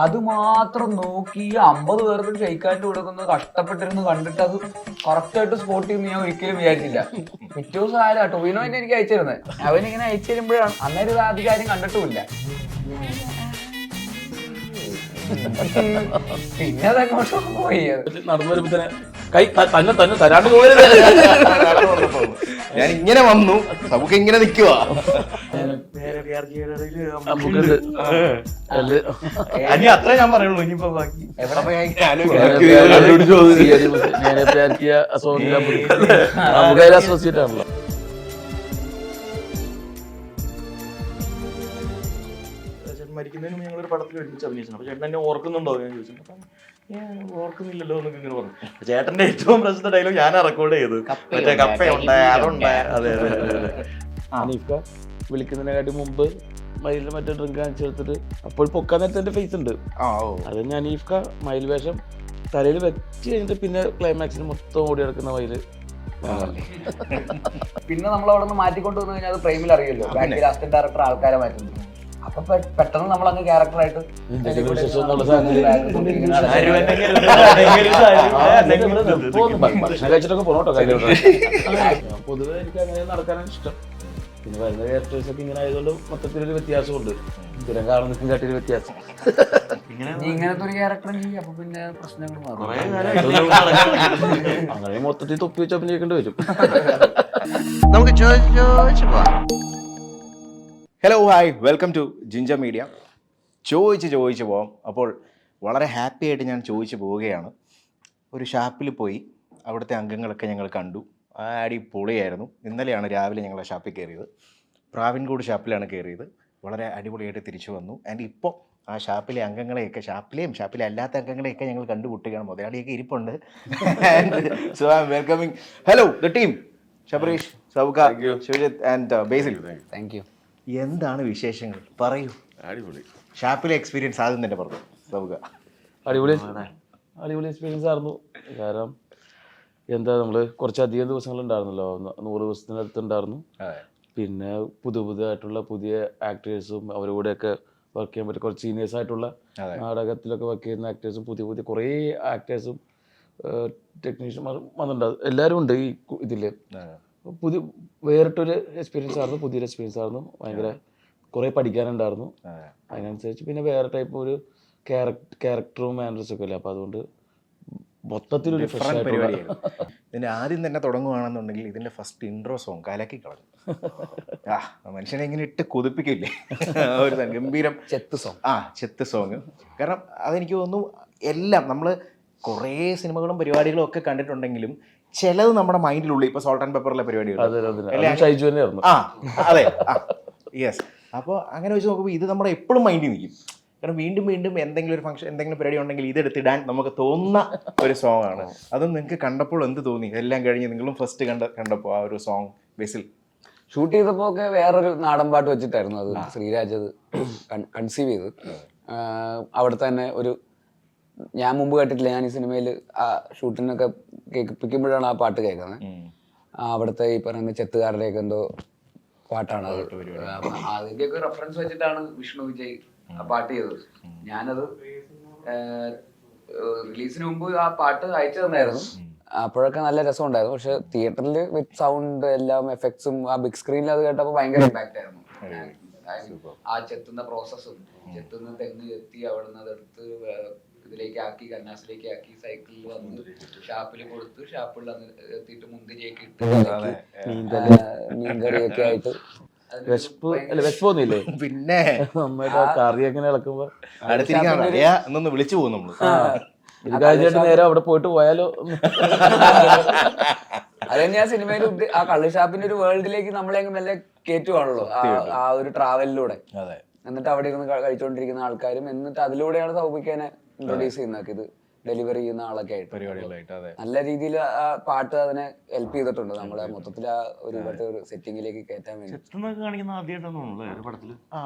അത് മാത്രം നോക്കി 50 പേർക്ക് ഷെയ്ക്കായിട്ട് കൊടുക്കുന്നത് കഷ്ടപ്പെട്ടിരുന്ന് കണ്ടിട്ട് അത് കറക്റ്റായിട്ട് സ്പോട്ട് ചെയ്യുന്ന ഞാൻ ഒരിക്കലും വിചാരിച്ചില്ല. പിറ്റേ ദിവസം ആരാ ടൊവിനോ തന്നെ എനിക്ക് അയച്ചിരുന്നത്. അവനിങ്ങനെ അയച്ചു തരുമ്പോഴാണ് അന്നേരം ഇത് അധികാരം കണ്ടിട്ടുമില്ല. പിന്നെ അതങ്ങോട്ട് പോയി. നടന്നു വരുമ്പോ തന്നെ കൈ തന്നെ തന്നെ തരാണ്ട് ഞാൻ ഇങ്ങനെ വന്നു, നമുക്ക് ഇങ്ങനെ നിൽക്കുക. അത്രേ ഞാൻ പറയുള്ളൂ. ഇനിയിപ്പോ ബാക്കി അസോസിയേറ്റ് ആണല്ലോ. മരിക്കുന്നതിന് മുമ്പ് ഞങ്ങളൊരു പടത്തിൽ ഒരുമിച്ച് അഭിനയിച്ചു. അപ്പൊ ചേട്ടൻ എന്നെ ഓർക്കുന്നുണ്ടോ ഞാൻ ചോദിച്ചു. അപ്പം ഞാൻ ഓർക്കുന്നില്ലല്ലോ എന്നൊക്കെ ഇങ്ങനെ പറഞ്ഞു. ചേട്ടന്റെ ഏറ്റവും പ്രസിദ്ധ ഡയലോഗ് ഞാനാ റെക്കോർഡ് ചെയ്ത്. മറ്റേ കപ്പയുണ്ട് അതുണ്ട്. അതെ അതെ അതെ. അനീഫ വിളിക്കുന്നതിനെക്കാട്ടി മുമ്പ് മയിലിന് മറ്റേ ഡ്രിങ്ക് കാണിച്ചെടുത്തിട്ട് അപ്പോൾ പൊക്കാൻ നേരത്തെ എന്റെ ഫേസ് ഉണ്ട്. അത് ഞാൻ അനീഫ മയിൽ വേഷം തലയിൽ വെച്ച് കഴിഞ്ഞിട്ട് പിന്നെ ക്ലൈമാക്സിന് മൊത്തം ഓടി നടക്കുന്ന മയില്. പിന്നെ നമ്മൾ അവിടെ നിന്ന് മാറ്റിക്കൊണ്ട് വന്നു കഴിഞ്ഞാൽ അത് ഫ്രെയിമിൽ അറിയുമല്ലോ, ബാക്കിൽ അസിസ്റ്റന്റ് ഡയറക്ടർ ആൾക്കാരെ മാറ്റുന്നു. അപ്പൊ പെട്ടെന്ന് നമ്മൾ അങ്ങ് ക്യാരക്ടറായിട്ട് ഭക്ഷണം കഴിച്ചിട്ടൊക്കെ പോണോട്ടോ. പൊതുവെ എനിക്ക് അങ്ങനെ നടക്കാനാണ് ഇഷ്ടം. പിന്നെ വരുന്ന ക്യാരക്ടേഴ്സ് ഒക്കെ ഇങ്ങനെ ആയതുകൊണ്ട് മൊത്തത്തിലൊരു വ്യത്യാസമുണ്ട്. സ്ഥിരം കാണുന്നതിനും കാട്ടിയൊരു വ്യത്യാസം. ഇങ്ങനത്തെ ഒരു ക്യാരക്ടർ ചെയ്യും. അപ്പൊ പിന്നെ പ്രശ്നങ്ങൾ മാറും. അങ്ങനെ മൊത്തത്തിൽ തൊപ്പി വെച്ച് അഭിനയിക്കേണ്ടി വരും. നമുക്ക് hello hi, welcome to Ginger Media. ചോദിച്ച് പോകാം. അപ്പോൾ വളരെ ഹാപ്പി ആയിട്ട് ഞാൻ ചോദിച്ചു പോവുകയാണ്. ഒരു ഷാപ്പിൽ പോയി അവിടുത്തെ അംഗങ്ങളൊക്കെ ഞങ്ങൾ കണ്ടു. അടിപൊളിയായിരുന്നു. ഇന്നലെയാണ് രാവിലെ ഞങ്ങൾ ആ ഷാപ്പിൽ കയറിയത്. പ്രാവിൻകൂട് ഷാപ്പിലാണ് കയറിയത്. വളരെ അടിപൊളിയായിട്ട് തിരിച്ചു വന്നു. ആൻഡ് ഇപ്പോൾ ആ ഷാപ്പിലെ അംഗങ്ങളെയൊക്കെ, ഷാപ്പിലെ അല്ലാത്ത അംഗങ്ങളെയൊക്കെ ഞങ്ങൾ കണ്ടുമുട്ടുകയാണ്. മുതലാളിയൊക്കെ ഇരിപ്പുണ്ട്. So I am welcoming. Hello the team. Shabareesh, Sauka, Sivajith and Basil. Thank you. എന്താണ് വിശേഷങ്ങൾ? പറയൂ. അടിപൊളി ഷാപ്പിലെ എക്സ്പീരിയൻസ് ആദ്യം തന്നെ പറഞ്ഞു. സൗക. അടിപൊളി എക്സ്പീരിയൻസ് ആയിരുന്നു. കാരണം എന്താ, നമ്മള് കുറച്ചധികം ദിവസങ്ങളുണ്ടായിരുന്നല്ലോ, 100 ദിവസത്തിനടുത്തുണ്ടായിരുന്നു. പിന്നെ പുതിയതായിട്ടുള്ള പുതിയ ആക്ടേഴ്സും അവരുടെ കൂടെയൊക്കെ വർക്ക് ചെയ്യാൻ പറ്റും. കുറച്ച് സീനിയേഴ്സ് ആയിട്ടുള്ള നാടകത്തിലൊക്കെ വർക്ക് ചെയ്യുന്ന ആക്ടേഴ്സും പുതിയ കുറേ ആക്ടേഴ്സും ടെക്നീഷ്യന്മാർ വന്നിട്ടുണ്ട്. എല്ലാവരും ഉണ്ട് ഈ ഇതില്. വേറിട്ടൊരു എക്സ്പീരിയൻസ് ആയിരുന്നു, പുതിയൊരു എക്സ്പീരിയൻസ് ആയിരുന്നു. ഭയങ്കര കുറേ പഠിക്കാനുണ്ടായിരുന്നു. അതിനനുസരിച്ച് പിന്നെ വേറെ ടൈപ്പ് ഒരു ക്യാരക്ടറും മാനേഴ്സും ഒക്കെ അല്ലേ. അപ്പോൾ അതുകൊണ്ട് മൊത്തത്തിലൊരു ഫ്രഷ് പരിപാടിയാണ്. ഇതിൻ്റെ ആദ്യം തന്നെ തുടങ്ങുകയാണെന്നുണ്ടെങ്കിൽ ഇതിൻ്റെ ഫസ്റ്റ് ഇൻട്രോ സോങ് കലക്കി കളഞ്ഞു. മനുഷ്യനെ ഇങ്ങനെ ഇട്ട് കൊതിപ്പിക്കില്ലേ ഒരു ഗംഭീരം ചെത്ത് സോങ്. കാരണം അതെനിക്ക് തോന്നുന്നു എല്ലാം നമ്മൾ കുറേ സിനിമകളും പരിപാടികളും ഒക്കെ കണ്ടിട്ടുണ്ടെങ്കിലും ചിലത് നമ്മുടെ മൈൻഡിലുള്ളിൽ, ഇപ്പോൾ സോൾട്ട് ആൻഡ് പെപ്പറിലെ പരിപാടികൾ. അതെ, യെസ്. അപ്പോൾ അങ്ങനെ വെച്ച് നോക്കുമ്പോൾ ഇത് നമ്മുടെ എപ്പോഴും മൈൻഡിൽ നിൽക്കും. കാരണം വീണ്ടും എന്തെങ്കിലും ഒരു ഫംഗ്ഷൻ, എന്തെങ്കിലും പരിപാടി ഉണ്ടെങ്കിൽ ഇതെടുത്തിടാൻ നമുക്ക് തോന്നുന്ന ഒരു സോങ് ആണ്. അതും നിങ്ങൾക്ക് കണ്ടപ്പോൾ എന്ത് തോന്നി? എല്ലാം കഴിഞ്ഞ് നിങ്ങളും ഫസ്റ്റ് കണ്ടപ്പോൾ ആ ഒരു സോങ് ബേസിൽ ഷൂട്ട് ചെയ്തപ്പോൾ ഒക്കെ വേറൊരു നാടൻ പാട്ട് വെച്ചിട്ടായിരുന്നു അത് ശ്രീരാജ് അത് കൺസീവ് ചെയ്ത്. അവിടെ തന്നെ ഒരു ഞാൻ മുമ്പ് കേട്ടിട്ടില്ല. ഞാൻ ഈ സിനിമയിൽ ആ ഷൂട്ടിനൊക്കെ കേൾപ്പിക്കുമ്പോഴാണ് ആ പാട്ട് കേൾക്കുന്നത്. അവിടുത്തെ ഈ പറയുന്ന ചെത്തുകാരുടെയൊക്കെ എന്തോ പാട്ടാണ് അത്. അതിൻ്റെയൊക്കെ റെഫറൻസ് വെച്ചിട്ടാണ് വിഷ്ണു വിജയ് ആ പാട്ട് ചെയ്തത്. ഞാനത് റിലീസിന് മുമ്പ് ആ പാട്ട് അയച്ചു തന്നായിരുന്നു. അപ്പോഴൊക്കെ നല്ല രസമുണ്ടായിരുന്നു. പക്ഷെ തിയേറ്ററിൽ വിത്ത് സൗണ്ട് എല്ലാം എഫക്ട്സും ആ ബിഗ് സ്ക്രീനിൽ അത് കേട്ടപ്പോൾ ഭയങ്കര ഇമ്പാക്റ്റ് ആയിരുന്നു. ആ ചെത്തുന്ന പ്രോസസ്സും, ചെത്തുന്ന തെങ്ങ് ചെത്തി അവിടുന്ന് അതെടുത്ത് ഇതിലേക്ക് ആക്കി, കന്നാസിലേക്ക് ആക്കി, സൈക്കിളിൽ വന്ന് ഷാപ്പിൽ കൊടുത്ത്, ഷാപ്പിൽ എത്തിയിട്ട് മുന്തിരിയൊക്കെ ഇട്ട് മീൻകറിയൊക്കെ ആയിട്ട് പിന്നെ കറി എങ്ങനെ ഇളക്കുമ്പോ എന്നൊന്ന് വിളിച്ചു പോകും നമ്മള്. ഇത് കഴിഞ്ഞിട്ട് നേരെ അവിടെ പോയിട്ട് പോയാലോ. അത് തന്നെ ആ സിനിമയിൽ ആ കള്ള് ഷാപ്പിന്റെ ഒരു വേൾഡിലേക്ക് നമ്മളെ മെല്ലെ കയറ്റുവാണല്ലോ ആ ഒരു ട്രാവലിലൂടെ. എന്നിട്ട് അവിടെ ഇരുന്ന് കഴിച്ചുകൊണ്ടിരിക്കുന്ന ആൾക്കാരും, എന്നിട്ട് അതിലൂടെയാണ് സൗഭിക്കാനെ ഇൻട്രൊഡ്യൂസ് ചെയ്യുന്നത്. ഇത് ഡെലിവറി ചെയ്യുന്ന ആളൊക്കെ ആയിട്ട് പരിപാടികളായിട്ട് നല്ല രീതിയിൽ ആ പാട്ട് അതിനെ ഹെൽപ്പ് ചെയ്തിട്ടുണ്ട് നമ്മളെ മൊത്തത്തിൽ ആ ഒരു ഇവിടുത്തെ ഒരു സെറ്റിംഗിലേക്ക് കയറ്റാൻ വേണ്ടി.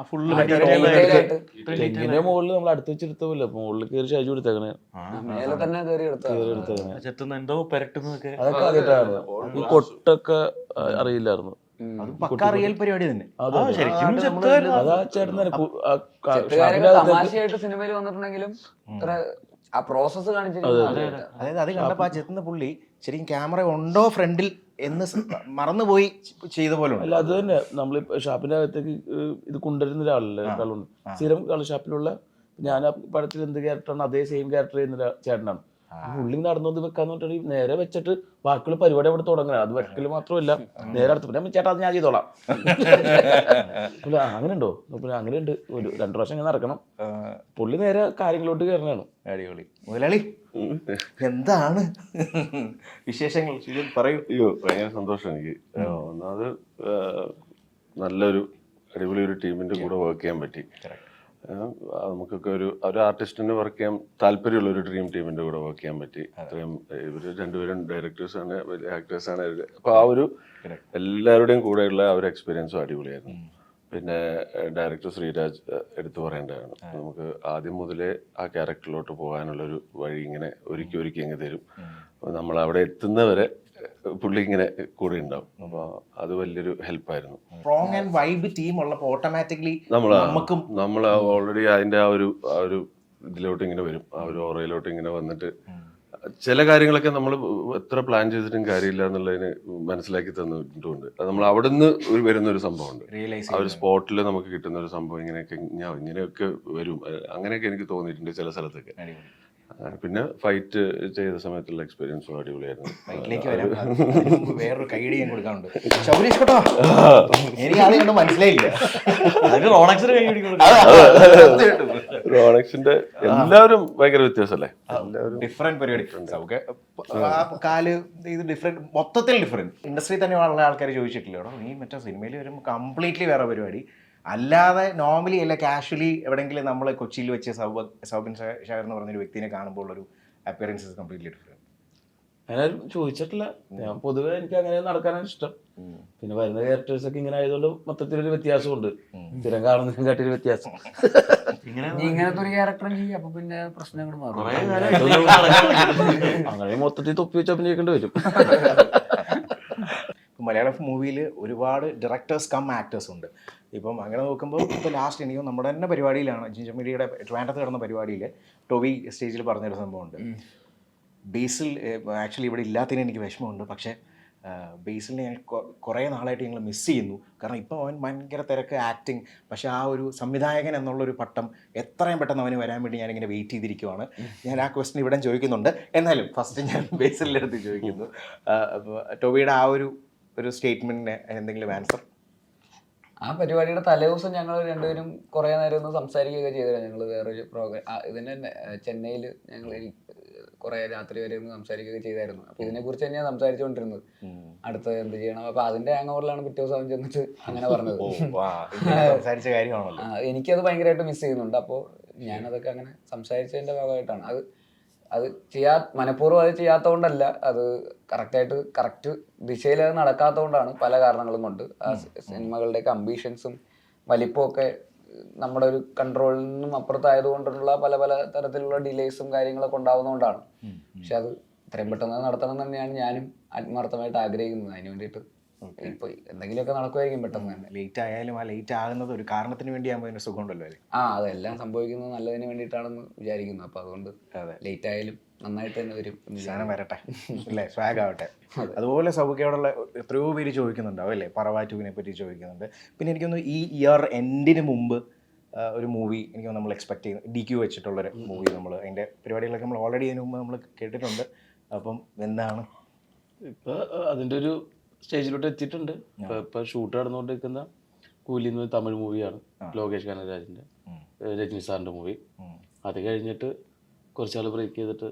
മുകളിൽ നമ്മൾ അടുത്ത് വെച്ചെടുത്തല്ലോ, മുകളിൽ കയറി ഷാജു എടുത്തേക്കണേ, മേലെ തന്നെ കയറി എടുത്തേക്കണേ. അതൊക്കെ ആദ്യമായിട്ടാണ്. ഈ കൊട്ടൊക്കെ അറിയില്ലായിരുന്നു. അത് പക്കാ റിയൽ പരിപാടി തന്നെ. അതെ, അതെ. ശരിക്കും അതാ ചേട്ടൻ ചെത്തുകാരൊക്കെ തമാശയായിട്ട് സിനിമയിൽ വന്നിട്ടുണ്ടെങ്കിലും ഇത്ര ആ പ്രോസസ്സ് കാണിച്ചിരിക്കുന്നത് അതായത് അത് കണ്ടപ്പോൾ ആ ചെത്തുന്ന പുള്ളി ശരിക്കും ക്യാമറ ഉണ്ടോ ഫ്രണ്ടിൽ എന്ന് മറന്നുപോയി ചെയ്ത പോലെ ഉണ്ട്. അല്ല അത് തന്നെ നമ്മൾ ഷാപ്പിന്റെ അകത്തേക്ക് ഇത് കൊണ്ടുവരുന്ന ഒരാളല്ലേ കളുണ്ട് സ്ഥിരം കളി ഷാപ്പിലുള്ള ഞാൻ ആ പടത്തിൽ എന്ത് ക്യാരക്ടറാണ് അതേ സെയിം ക്യാരക്ടർ ചെയ്യുന്ന ചേട്ടനാണ്. പുള്ളി നടന്നത് വെക്കാന്ന് പറഞ്ഞിട്ട് നേരെ വെച്ചിട്ട് ബാക്കിയുള്ള പരിപാടി അവിടെ തുടങ്ങണം. അത് വെക്കല് മാത്രമല്ല നേരെ അടുത്ത് പിന്നെ ചേട്ടാ അത് ഞാൻ ചെയ്തോളാം. അങ്ങനെ ഉണ്ടോ? പിന്നെ അങ്ങനെ ഉണ്ട്. ഒരു 2 പ്രാവശ്യം ഇങ്ങനെ നടക്കണം. പുള്ളി നേരെ കാര്യങ്ങളോട്ട് കയറണാണ്. അടിപൊളി. മുതലാളി എന്താണ് വിശേഷങ്ങൾ പറയൂ. അയ്യോ ഭയങ്കര സന്തോഷം എനിക്ക്. ഒന്നാമത് നല്ലൊരു അടിപൊളി ഒരു ടീമിന്റെ കൂടെ വർക്ക് ചെയ്യാൻ പറ്റി. നമുക്കൊക്കെ ഒരു ആർട്ടിസ്റ്റിന് വർക്ക് ചെയ്യാൻ താല്പര്യമുള്ള ഒരു ഡ്രീം ടീമിന്റെ കൂടെ വർക്ക് ചെയ്യാൻ പറ്റി. അത്രയും ഇവര് രണ്ടുപേരും ഡയറക്ടേഴ്സാണ്, ആക്ടേഴ്സാണ്. അപ്പൊ ആ ഒരു എല്ലാവരുടെയും കൂടെയുള്ള ആ ഒരു എക്സ്പീരിയൻസും അടിപൊളിയായിരുന്നു. പിന്നെ ഡയറക്ടർ ശ്രീരാജ് എടുത്തു പറയേണ്ടതാണ്. നമുക്ക് ആദ്യം മുതലേ ആ ക്യാരക്ടറിലോട്ട് പോകാനുള്ളൊരു വഴി ഇങ്ങനെ ഒരുക്കി അങ്ങ് തരും. അപ്പോൾ നമ്മൾ അവിടെ എത്തുന്നവരെ പുള്ളി ഇങ്ങനെ കൂടെ ഉണ്ടാവും. അപ്പോൾ അത് വലിയൊരു ഹെൽപ്പായിരുന്നു. സ്ട്രോങ് ആൻഡ് വൈബ് ടീം ഉള്ളപ്പോൾ ഓട്ടോമാറ്റിക്കലി നമ്മൾ ഓൾറെഡി അതിന്റെ ആ ഒരു ഇതിലോട്ട് ഇങ്ങനെ വരും. ആ ഒരു ഓറയിലോട്ട് ഇങ്ങനെ വന്നിട്ട് ചില കാര്യങ്ങളൊക്കെ നമ്മൾ എത്ര പ്ലാൻ ചെയ്തിട്ടും കാര്യമില്ല എന്നുള്ളതിന് മനസ്സിലാക്കി തന്നിട്ടുണ്ട്. അത് നമ്മൾ അവിടെ നിന്ന് വരുന്ന ഒരു സംഭവമുണ്ട്. ആ ഒരു സ്പോട്ടിൽ നമുക്ക് കിട്ടുന്ന ഒരു സംഭവം ഇങ്ങനെയൊക്കെ വരും. അങ്ങനെയൊക്കെ എനിക്ക് തോന്നിയിട്ടുണ്ട് ചില സ്ഥലത്തൊക്കെ. പിന്നെ ഫൈറ്റ് ചെയ്ത സമയത്തുള്ള എക്സ്പീരിയൻസും അടിപൊളിയായിരുന്നു. ഫൈറ്റിലേക്ക് വരാം. വേറൊരു കൈയടി ഞാൻ കൊടുക്കാറുണ്ട്. ശബരീഷ് കേട്ടോ, എനിക്ക് ആദ്യം കണ്ട് മനസ്സിലായില്ല. റോണക്സിന്റെ എല്ലാവരും ഭയങ്കര വ്യത്യാസമല്ലേ? ഡിഫറെന്റ് പരിപാടി. കാല് ഇത് ഡിഫറെന്റ്, മൊത്തത്തിൽ ഡിഫറെന്റ്. ഇൻഡസ്ട്രി തന്നെ ഉള്ള ആൾക്കാർ ചോദിച്ചിട്ടില്ല കേട്ടോ, നീ മറ്റേ സിനിമയിൽ വരുമ്പോൾ കംപ്ലീറ്റ്ലി വേറെ പരിപാടി. അല്ലാതെ നോർമലി അല്ല കാഷ്വലി എവിടെയെങ്കിലും നമ്മൾ കൊച്ചിയിൽ വെച്ച് സൗബിൻ ഷായർ എന്ന് പറഞ്ഞൊരു വ്യക്തിനെ കാണുമ്പോൾ ഉള്ളൊരു അപ്പിയറൻസ് ഇസ് കംപ്ലീറ്റ്ലി ഡിഫറെന്റ്. അങ്ങനെ ചോദിച്ചിട്ടില്ല. ഞാൻ പൊതുവെ എനിക്ക് അങ്ങനെ നടക്കാനാണ് ഇഷ്ടം. പിന്നെ വരുന്ന ക്യാരക്ടേഴ്സ് ഒക്കെ ഇങ്ങനെ ആയതുകൊണ്ട് മൊത്തത്തിലൊരു വ്യത്യാസമുണ്ട്. സ്ഥിരം കാണുന്നതിനും കാട്ടിയൊരു വ്യത്യാസം. ഇങ്ങനത്തെ ഒരു ക്യാരക്ടറും ചെയ്യും, അപ്പൊ പിന്നെ പ്രശ്നങ്ങൾ മാറും. അങ്ങനെ മൊത്തത്തിൽ തൊപ്പി വെച്ച് അഭിനയിക്കേണ്ടി വരും. മലയാളം മൂവിയിൽ ഒരുപാട് ഡയറക്ടേഴ്സ് കം ആക്ടേഴ്സ് ഉണ്ട്. ഇപ്പം അങ്ങനെ നോക്കുമ്പോൾ ഇപ്പോൾ ലാസ്റ്റ് എനിക്കും നമ്മുടെ തന്നെ പരിപാടിയിലാണ്, ജിഞ്ചർ മീഡിയയുടെ ട്രിവാൻഡ്രത്ത് കിടന്ന പരിപാടിയിൽ ടോബി സ്റ്റേജിൽ പറഞ്ഞൊരു സംഭവമുണ്ട്. ബേസിൽ ആക്ച്വലി ഇവിടെ ഇല്ലാത്തതിന് എനിക്ക് വിഷമമുണ്ട്. പക്ഷേ ബേസിലിനെ ഞാൻ കുറേ നാളായിട്ട് ഞങ്ങൾ മിസ് ചെയ്യുന്നു. കാരണം ഇപ്പോൾ അവൻ ഭയങ്കര തിരക്ക് ആക്ടിങ്, പക്ഷേ ആ ഒരു സംവിധായകൻ എന്നുള്ളൊരു പട്ടം എത്രയും പെട്ടെന്ന് അവന് വരാൻ വേണ്ടി ഞാനിങ്ങനെ വെയിറ്റ് ചെയ്തിരിക്കുവാണ്. ഞാൻ ആ ക്വസ്റ്റ്യൻ ഇവിടെ ചോദിക്കുന്നുണ്ട്. എന്നാലും ഫസ്റ്റ് ഞാൻ ബേസിലിൻ്റെ അടുത്ത് ചോദിക്കുന്നു, ടോബിയുടെ ആ ഒരു സ്റ്റേറ്റ്മെൻറ്റിന് എന്തെങ്കിലും ആൻസർ? ആ പരിപാടിയുടെ തലേദിവസം ഞങ്ങൾ രണ്ടുപേരും കുറേ നേരം ഒന്ന് സംസാരിക്കുകയൊക്കെ ചെയ്തിരുന്നു. ഞങ്ങൾ വേറൊരു പ്രോഗ്രാം ഇതിന് ചെന്നൈയിൽ ഞങ്ങൾ കുറേ രാത്രി വരെ ഒന്ന് സംസാരിക്കുകയൊക്കെ ചെയ്തായിരുന്നു. അപ്പോൾ ഇതിനെക്കുറിച്ച് തന്നെയാണ് സംസാരിച്ചുകൊണ്ടിരുന്നത്, അടുത്ത എന്ത് ചെയ്യണം. അപ്പോൾ അതിൻ്റെ ഹാങ് ഓവറിലാണ് പിറ്റേ ദിവസം ചെന്നിട്ട് അങ്ങനെ പറഞ്ഞത്. സംസാരിച്ച കാര്യമാണല്ലോ. എനിക്കത് ഭയങ്കരമായിട്ട് മിസ് ചെയ്യുന്നുണ്ട്. അപ്പോൾ ഞാനതൊക്കെ അങ്ങനെ സംസാരിച്ചതിൻ്റെ ഭാഗമായിട്ടാണ് അത് മനഃപൂർവ്വം അത് ചെയ്യാത്തതുകൊണ്ടല്ല, അത് കറക്റ്റ് ദിശയിൽ അത് നടക്കാത്തതുകൊണ്ടാണ്. പല കാരണങ്ങളും കൊണ്ട് ആ സിനിമകളുടെയൊക്കെ അംബീഷൻസും വലിപ്പവും ഒക്കെ നമ്മുടെ ഒരു കൺട്രോളിൽ നിന്നും അപ്പുറത്തായതുകൊണ്ടുള്ള പല തരത്തിലുള്ള ഡിലേസും കാര്യങ്ങളൊക്കെ ഉണ്ടാകുന്നതുകൊണ്ടാണ്. പക്ഷെ അത് ഇത്രയും പെട്ടെന്ന് നടത്തണം എന്ന് തന്നെയാണ് ഞാനും ആത്മാർത്ഥമായിട്ട് ആഗ്രഹിക്കുന്നത്. അതിന് വേണ്ടിയിട്ട് ഇപ്പൊ എന്തെങ്കിലുമൊക്കെ നടക്കുമായിരിക്കും പെട്ടെന്ന് തന്നെ. ലേറ്റ് ആയാലും ആ ലേറ്റ് ആകുന്നത് ഒരു കാരണത്തിന് വേണ്ടിയാകുമ്പോൾ അതിന് സുഖമുണ്ടല്ലോ അല്ലേ? അതെല്ലാം സംഭവിക്കുന്നത് നല്ലതിന് വേണ്ടിയിട്ടാണെന്ന് വിചാരിക്കുന്നു. അപ്പൊ അതുകൊണ്ട് ലേറ്റ് ആയാലും നന്നായിട്ട് തന്നെ വരും. സാധനം വരട്ടെ അല്ലേ, സ്വാഗ് ആവട്ടെ. അതുപോലെ സൗഖ്യയോടുള്ള എത്രയോ പേര് ചോദിക്കുന്നുണ്ടാവും അല്ലേ, പറവാറ്റുവിനെ പറ്റി ചോദിക്കുന്നുണ്ട്. പിന്നെ എനിക്കൊന്ന് ഈ ഇയർ എൻഡിന് മുമ്പ് ഒരു മൂവി എനിക്ക് നമ്മൾ എക്സ്പെക്ട് ചെയ്യുന്നു, DQ വെച്ചിട്ടുള്ളൊരു മൂവി. നമ്മൾ അതിൻ്റെ പരിപാടികളൊക്കെ നമ്മൾ ഓൾറെഡി അതിന് മുമ്പ് നമ്മൾ കേട്ടിട്ടുണ്ട്. അപ്പം എന്താണ് ഇപ്പം അതിൻ്റെ ഒരു സ്റ്റേജിലോട്ട് എത്തിയിട്ടുണ്ട്. ഇപ്പം ഷൂട്ട് നടന്നുകൊണ്ടിരിക്കുന്ന കൂലി എന്ന് തമിഴ് മൂവിയാണ്, ലോകേഷ് കനകരാജിൻ്റെ, രജനി സാറിൻ്റെ മൂവി. അത് കഴിഞ്ഞിട്ട് കുറച്ചാൾ ബ്രേക്ക് ചെയ്തിട്ട്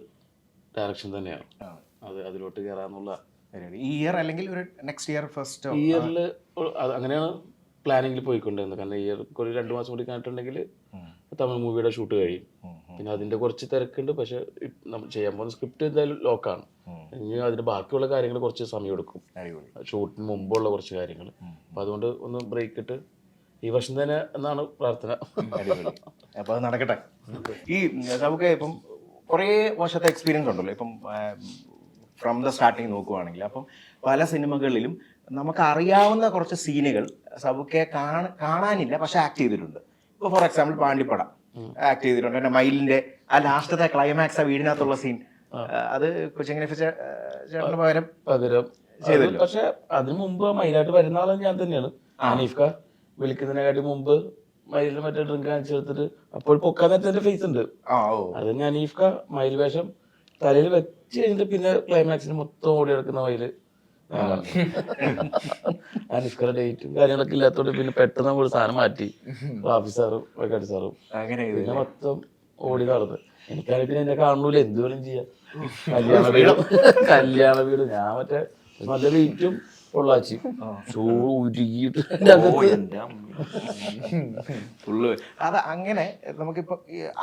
ഡയറക്ഷൻ തന്നെയാണ്. അതിലോട്ട് കയറാന്നുള്ള ഈ ഇയർ അല്ലെങ്കിൽ ഒരു നെക്സ്റ്റ് ഇയർ ഫസ്റ്റ് ഇയറിൽ അങ്ങനെയാണ് പ്ലാനിങ്ങിൽ പോയിക്കൊണ്ടിരുന്നത്. കാരണം ഇയർ ഒരു 2 മാസം കൂടി കഴിഞ്ഞിട്ടുണ്ടെങ്കിൽ തമിഴ് മൂവിയുടെ ഷൂട്ട് കഴിയും. പിന്നെ അതിൻ്റെ കുറച്ച് തിരക്കുണ്ട്. പക്ഷെ നമ്മൾ ചെയ്യാൻ പോകുന്ന സ്ക്രിപ്റ്റ് എന്തായാലും ലോക്കാണ്. ഇനി അതിൻ്റെ ബാക്കിയുള്ള കാര്യങ്ങൾ കുറച്ച് സമയം എടുക്കും, ഷൂട്ടിന് മുമ്പുള്ള കുറച്ച് കാര്യങ്ങൾ. അപ്പം അതുകൊണ്ട് ഒന്ന് ബ്രേക്ക് ഇട്ട് ഈ വർഷം തന്നെ എന്നാണ് പ്രാർത്ഥന. അപ്പോൾ അത് നടക്കട്ടെ. ഈ നമുക്ക് ഇപ്പം കുറേ വർഷത്തെ എക്സ്പീരിയൻസ് ഉണ്ടല്ലോ. ഇപ്പം ഫ്രം ദ സ്റ്റാർട്ടിങ് നോക്കുവാണെങ്കിൽ അപ്പം പല സിനിമകളിലും നമുക്ക് അറിയാവുന്ന കുറച്ച് സീനുകൾ സബുക്കെ കാണാനില്ല, പക്ഷെ ആക്ട് ചെയ്തിട്ടുണ്ട്. ഇപ്പൊ ഫോർ എക്സാമ്പിൾ പാണ്ടിപ്പട ആക്ട് ചെയ്തിട്ടുണ്ട്. പിന്നെ മയിലിന്റെ ആ ലാസ്റ്റത്തെ ക്ലൈമാക്സ് ആ വീടിനകത്തുള്ള സീൻ, അത് കൊച്ചിങ്ങനെ ചേട്ടന് പകരം ചെയ്തല്ലോ. പക്ഷെ അതിന് മുമ്പ് മൈനായിട്ട് വരുന്ന ആളെ ഞാൻ തന്നെയാണ്. അനീഫ്ക വിളിക്കുന്നതിനെക്കാട്ടി മുമ്പ് മയിലിന് മറ്റേ ഡ്രിങ്ക് കാണിച്ചു കൊടുത്തിട്ട് അപ്പോൾ പൊക്കാൻ നേരത്തെ ഫേസ് ഉണ്ട്. അത് ഞാൻ അനീഫ്ക മയിൽ വേഷം തലയിൽ വെച്ച് കഴിഞ്ഞിട്ട് പിന്നെ ക്ലൈമാക്സിന് മൊത്തം ഓടി എടുക്കുന്ന മയില് അനീഫ്കയുടെ ഡേറ്റും കാര്യങ്ങളൊക്കെ ഇല്ലാത്തോണ്ട് പിന്നെ പെട്ടെന്ന് നമ്മൾ സാധനം മാറ്റി ഓഫീസറും വെക്കാട്ടി സാറും പിന്നെ മൊത്തം ഓടി നടന്ന്. എനിക്കാണെങ്കിൽ പിന്നെ എന്നെ കാണൂല, എന്ത് വേണം ചെയ്യാം. കല്യാണ വീട് ഞാൻ മറ്റേ നല്ല വെയിറ്റും പൊള്ളാച്ചി ഉരുകിയിട്ട് ഫുള്ള് അത്. അങ്ങനെ നമുക്കിപ്പോ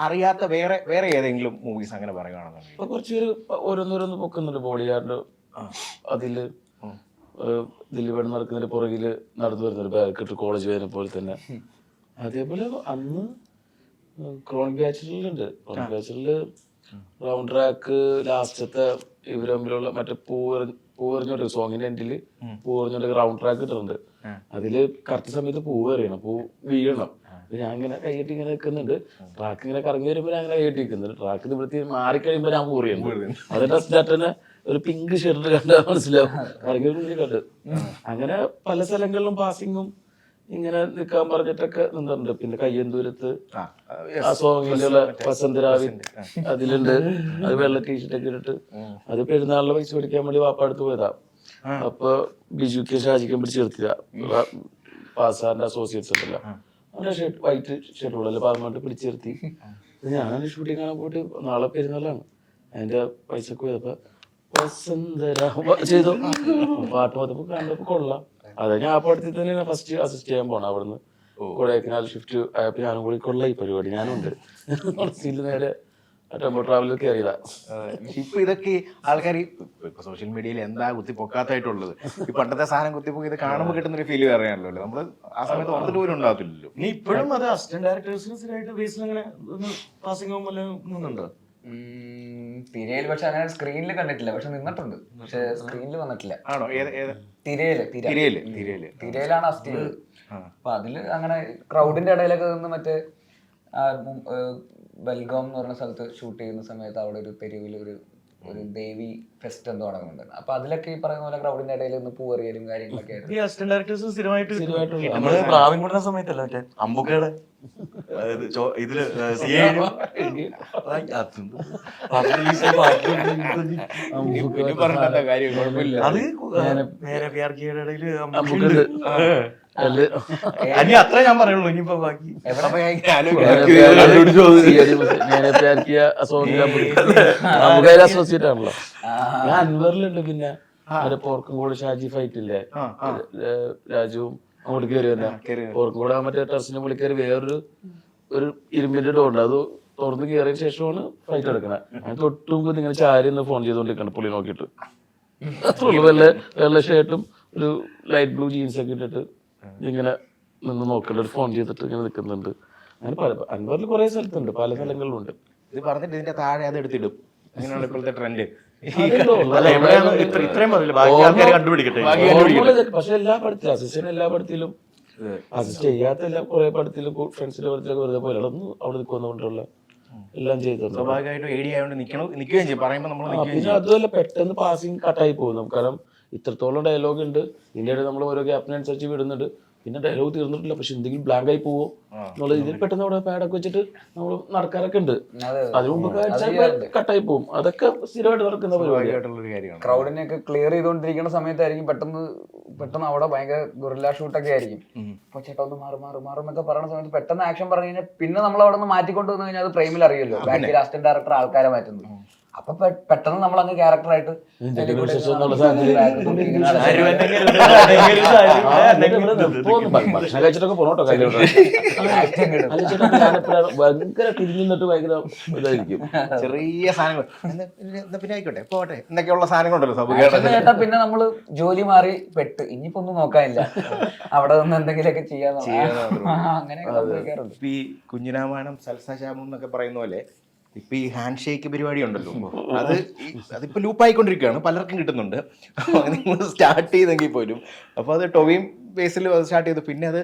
അറിയാത്ത വേറെ ഏതെങ്കിലും മൂവീസ് അങ്ങനെ പറയുകയാണെന്നുണ്ടെങ്കിൽ ഇപ്പൊ കുറച്ചുപേര് ഓരോന്നോരോന്ന് പൊക്കുന്നുണ്ട്. ബോഡി ഗാർഡ് അതില് ദില്ലിപേട് നടക്കുന്നതിന്റെ പുറകില് നടന്നു വരുന്നൊരു ബാക്കിട്ട് കോളേജ് വരുന്ന പോലെ തന്നെ. അതേപോലെ അന്ന് ക്രോണിക് ബാച്ചിലുണ്ട്. ക്രോണിക് ബാച്ചില് റൗണ്ട് ട്രാക്ക് ലാസ്റ്റത്തെ ഇവര് തമ്മിലുള്ള മറ്റേ പൂവെറിഞ്ഞോട്ട് സോങ്ങിന്റെ എൻഡില് പൂവെറിഞ്ഞോട്ട് റൗണ്ട് ട്രാക്ക് ഇട്ടിട്ടുണ്ട്. അതില് കറക്റ്റ് സമയത്ത് പൂവ് എറിയണം, പൂ വീഴണം. ഞാൻ ഇങ്ങനെ കൈയിട്ട് ഇങ്ങനെ നിൽക്കുന്നുണ്ട്. ട്രാക്ക് ഇങ്ങനെ കറങ്ങി വരുമ്പോൾ ഞാൻ അങ്ങനെ കൈയിട്ട് നിൽക്കുന്നുണ്ട്. ട്രാക്ക് നിവൃത്തി മാറിക്കഴിയുമ്പോൾ ഞാൻ പൂറിയുന്നു. അത് ടെസ്റ്റ് ഒരു പിങ്ക് ഷർട്ട് കണ്ടാൽ മനസ്സിലാവും, കറങ്ങി മുന്നിൽ കണ്ട്. അങ്ങനെ പല സ്ഥലങ്ങളിലും പാസിങ്ങും ഇങ്ങനെ നിൽക്കാൻ പറഞ്ഞിട്ടൊക്കെ നിന്നിട്ടുണ്ട്. പിന്നെ കയ്യന്തൂരത്ത് ആ സോങ്ങിലുള്ള വസന്തരാവിൻ അതിലുണ്ട്. അത് വെള്ള ടീഷർട്ടൊക്കെ ഇട്ടിട്ട് അത് പെരുന്നാളിലെ പൈസ പഠിക്കാൻ വേണ്ടി വാപ്പ അടുത്ത് പോയതാ. അപ്പൊ ബിജു കെ ഷാജിക്കാൻ പിടിച്ച് നിർത്തിയ പാസാറിന്റെ അസോസിയേറ്റ്സ് ഉണ്ടല്ലോ, അവന്റെ ഷർട്ട് വൈറ്റ് ഷർട്ടുള്ളല്ലോ, പാർമെന്റ് പിടിച്ച് നിർത്തി. ഞാൻ ഷൂട്ടിങ് കാണാൻ പോയിട്ട് നാളെ പെരുന്നാളാണ്, അതിന്റെ പൈസക്ക് പോയപ്പോ വസന്തരാ ചെയ്തു പാട്ട് വന്നപ്പോ കണ്ടപ്പോ കൊള്ളാം. അതെ, ഞാൻ ആ പടത്തിൽ തന്നെ ഫസ്റ്റ് അസിസ്റ്റ് ചെയ്യാൻ പോണം. അവിടുന്ന് കൊടൈക്കനാൽ ഷിഫ്റ്റ് ആയപ്പോ ഞാനും കൂടി കൊള്ള ഈ പരിപാടി ഞാനുണ്ട്. നേരെ ടെമ്പോ ട്രാവലർ കയറിയതാ. ഇപ്പൊ ഇതൊക്കെ ആൾക്കാർ ഇപ്പൊ സോഷ്യൽ മീഡിയയിൽ എന്താ കുത്തിപ്പൊക്കാത്തായിട്ടുള്ളത്, ഈ പണ്ടത്തെ സാധനം കുത്തിപ്പൊക്കി ഇത് കാണുമ്പോൾ കിട്ടുന്ന ഒരു ഫീൽ അറിയാമല്ലോ. നമ്മള് ആ സമയത്ത് ഓർത്തിട്ട് പോലും ഉണ്ടാകത്തില്ലല്ലോ. നീ ഇപ്പോഴും അത് അസിസ്റ്റന്റ് ഡയറക്ടേഴ്സിന് സ്ഥിരമായിട്ട് ബേസിൽ അങ്ങനെ പാസിംഗ് നിന്നുണ്ടോ? തിരയിൽ പക്ഷെ അങ്ങനെ സ്ക്രീനിൽ കണ്ടിട്ടില്ല, പക്ഷെ നിന്നിട്ടുണ്ട്. പക്ഷെ സ്ക്രീനിൽ വന്നിട്ടില്ല. ആണോ? തിരയിലാണ് അസിസ്റ്റ് ചെയ്തത്. അപ്പൊ അതില് അങ്ങനെ ക്രൗഡിന്റെ ഇടയിലൊക്കെ നിന്ന് മറ്റേ ബൽഗോം എന്ന് പറഞ്ഞ സ്ഥലത്ത് ഷൂട്ട് ചെയ്യുന്ന സമയത്ത് അവിടെ ഒരു തെരുവിൽ ഒരു ദേവി ഫെസ്റ്റ് എന്തോ നടക്കുന്നുണ്ട്. അപ്പൊ അതിലൊക്കെ ഈ പറയുന്ന പോലെ ക്രൗഡിന്റെ ഇടയിൽ നിന്ന് പൂവറിയലും കാര്യങ്ങളൊക്കെ ആയിരുന്നു. ഈ അസിസ്റ്റന്റ് ഡയറക്ടേഴ്സ് സ്ഥിരമായിട്ട് നമ്മള് പ്രാവിൻ കൂടുന്ന സമയത്തല്ല മറ്റേ അമ്പുക്കയുടെ ഇതില് അത്ര ഞാൻ പറയുള്ളൂ. ഇനിയിപ്പോ ബാക്കി അസോസിയേറ്റ് ആണല്ലോ. ഞാൻ അൻവറിലുണ്ട്. പിന്നെ പോർക്കും കൂടെ ഷാജി ഫൈറ്റ് ഇല്ലേ, രാജുവും അങ്ങോട്ട് കയറി തന്നെ പോർക്കും കൂടെ മറ്റേ ടെറസിന്റെ മുകളിൽ കയറി വേറൊരു ഇരുമ്പിന്റെ ഡോറുണ്ട്, അത് തുറന്ന് കയറിയ ശേഷമാണ് ഫൈറ്റ് എടുക്കണേ. ഞാൻ തൊട്ടുമ്പോ ഇങ്ങനെ ചാരി ഒന്ന് ഫോൺ ചെയ്തോണ്ടിരിക്കണം പുള്ളി നോക്കിയിട്ട്. അത്രയുള്ളൂ. വെള്ള ഷർട്ടും ഒരു ലൈറ്റ് ബ്ലൂ ജീൻസ് ഒക്കെ ഇട്ടിട്ട് ഇങ്ങനെ നിന്ന് നോക്കണ്ട, ഒരു ഫോൺ ചെയ്തിട്ട് ഇങ്ങനെ നിൽക്കുന്നുണ്ട്. അങ്ങനെ പല അൻവറിൽ കുറെ സ്ഥലത്തുണ്ട്, പല സ്ഥലങ്ങളിലുണ്ട്. ഇത് പറഞ്ഞിട്ട് ഇതിന്റെ താഴെ അത് എടുത്തിടും. അങ്ങനെയാണ് ഇപ്പോഴത്തെ ട്രെൻഡ്. പക്ഷെ എല്ലാ പടത്തിലും അസിസ്റ്റന്റ് എല്ലാ പടത്തിലും അസിസ്റ്റ് ചെയ്യാത്ത എല്ലാ കുറെ പടത്തിലും ഫ്രണ്ട്സിന്റെ പടത്തിലൊക്കെ വെറുതെ പോലെ അവിടെ നിൽക്കുന്നതുകൊണ്ടുള്ള എല്ലാം ചെയ്തിട്ടുണ്ട്. സ്വാഭാവികമായിട്ടും ഐഡിയ ആയതുകൊണ്ട് നിൽക്കുകയും ചെയ്യും. പറയുമ്പോൾ നമ്മൾ പിന്നെ അതുമല്ല പെട്ടെന്ന് പാസിങ് കട്ടായി പോകും. കാരണം ഇത്രത്തോളം ഡയലോഗ് ഉണ്ട്, ഇതിന്റെ നമ്മൾ ഓരോ ഗ്യാപ്പിനനുസരിച്ച് വിടുന്നുണ്ട്. പിന്നെ ഡയലോഗ് തീർന്നിട്ടില്ല, പക്ഷെ എന്തെങ്കിലും ബ്ലാങ്ക് ആയി പോവോ എന്നുള്ള രീതിയിൽ പെട്ടെന്ന് അവിടെ പാഡൊക്കെ വെച്ചിട്ട് നമ്മൾ നടക്കാറൊക്കെ ഉണ്ട്. അതിന് മുമ്പൊക്കെ കട്ടായി പോകും. അതൊക്കെ സ്ഥിരമായിട്ട് നടക്കുന്ന പരിപാടിയായിട്ടുള്ള ക്രൗഡിനെ ഒക്കെ ക്ലിയർ ചെയ്തുകൊണ്ടിരിക്കുന്ന സമയത്തായിരിക്കും പെട്ടെന്ന് അവിടെ ഭയങ്കര ഗൊറില്ല ഷൂട്ടൊക്കെ ആയിരിക്കും. അപ്പൊ ചേട്ടാ ഒന്ന് മാറുന്നൊക്കെ പറയുന്ന സമയത്ത് പെട്ടെന്ന് ആക്ഷൻ പറഞ്ഞു കഴിഞ്ഞാൽ പിന്നെ നമ്മൾ അവിടെ നിന്ന് മാറ്റിക്കൊണ്ട് വന്നു കഴിഞ്ഞാൽ അത് ഫ്രെയിമിൽ അറിയുമല്ലോ, ബാക്കിൽ അസിസ്റ്റന്റ് ഡയറക്ടർ ആൾക്കാരെ മാറ്റുന്നു. അപ്പൊ പെട്ടെന്ന് നമ്മൾ അങ്ങ് ക്യാരക്ടറായിട്ട് ഭക്ഷണം കഴിച്ചിട്ടൊക്കെ പോണോട്ടോ. ഭയങ്കര തിരിഞ്ഞിട്ട് ഭയങ്കര ഇതായിരിക്കും. ചെറിയ സാധനങ്ങൾ പിന്നെ ആയിക്കോട്ടെ പോട്ടെ എന്നൊക്കെയുള്ള സാധനങ്ങളുണ്ടല്ലോ. കേട്ടാ പിന്നെ നമ്മള് ജോലി മാറി പെട്ട് ഇനിയിപ്പോ ഒന്നും നോക്കാനില്ല, അവിടെ നിന്ന് എന്തെങ്കിലുമൊക്കെ ചെയ്യാൻ അങ്ങനെയൊക്കെ സംഭവിക്കാറുണ്ട്. ഈ കുഞ്ഞിരാമായണം സൽസശാമം എന്നൊക്കെ പറയുന്ന പോലെ ഇപ്പൊ ഈ ഹാൻഡ് ഷേക്ക് പരിപാടി ഉണ്ടല്ലോ അത് അതിപ്പോ ലൂപ്പായിക്കൊണ്ടിരിക്കുകയാണ്, പലർക്കും കിട്ടുന്നുണ്ട്. നിങ്ങൾ സ്റ്റാർട്ട് ചെയ്തെങ്കിൽ പോലും അപ്പൊ അത് ടൊവിയും ബേസിൽ അത് സ്റ്റാർട്ട് ചെയ്തു. പിന്നെ അത്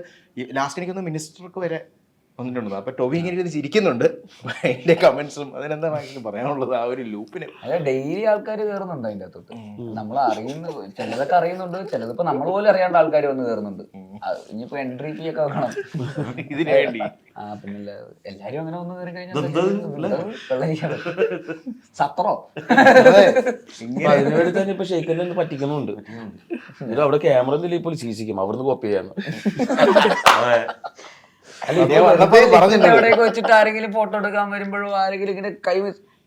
ലാസ്റ്റ് എനിക്കൊന്ന് മിനിസ്റ്റർക്ക് വരെ വന്നിട്ടുണ്ട്. അപ്പൊ ടൊവി ഇങ്ങനെ ഇരുന്ന് ചിരിക്കുന്നുണ്ട്. അതിന്റെ കമന്റ്സും അതിനെന്താ പറയാനുള്ളത് ആ ഒരു ലൂപ്പിന്? അല്ല, ഡെയിലി ആൾക്കാർ കയറുന്നുണ്ട് അതിന്റെ അകത്തോട്ട്. നമ്മൾ അറിയുന്നു, ചിലതൊക്കെ അറിയുന്നുണ്ട്, ചിലതിപ്പോ നമ്മൾ പോലും അറിയാണ്ട് ആൾക്കാർ വന്ന് കയറുന്നുണ്ട്. ഇനിയിപ്പോ എൻട്രി ഫീ ഒക്കെ വേണം ഇതിനു വേണ്ടി. പിന്നെ എല്ലാരും അങ്ങനെ വന്ന് കയറി കഴിഞ്ഞാൽ സത്രോ അതിനുവേണ്ടി തന്നെ ഇപ്പൊ ഷെയ്ഖിനെ ഒന്ന് പറ്റിക്കുന്നുണ്ട്. എന്നിട്ട് അവിടെ ക്യാമറ ഒന്നും ഇപ്പോൾ സീസിക്കും, അവിടുന്ന് കോപ്പി ചെയ്യാന്ന്. അവിടെയൊക്കെ വെച്ചിട്ട് ആരെങ്കിലും ഫോട്ടോ എടുക്കാൻ വരുമ്പോഴോ ആരെങ്കിലും ഇങ്ങനെ കൈ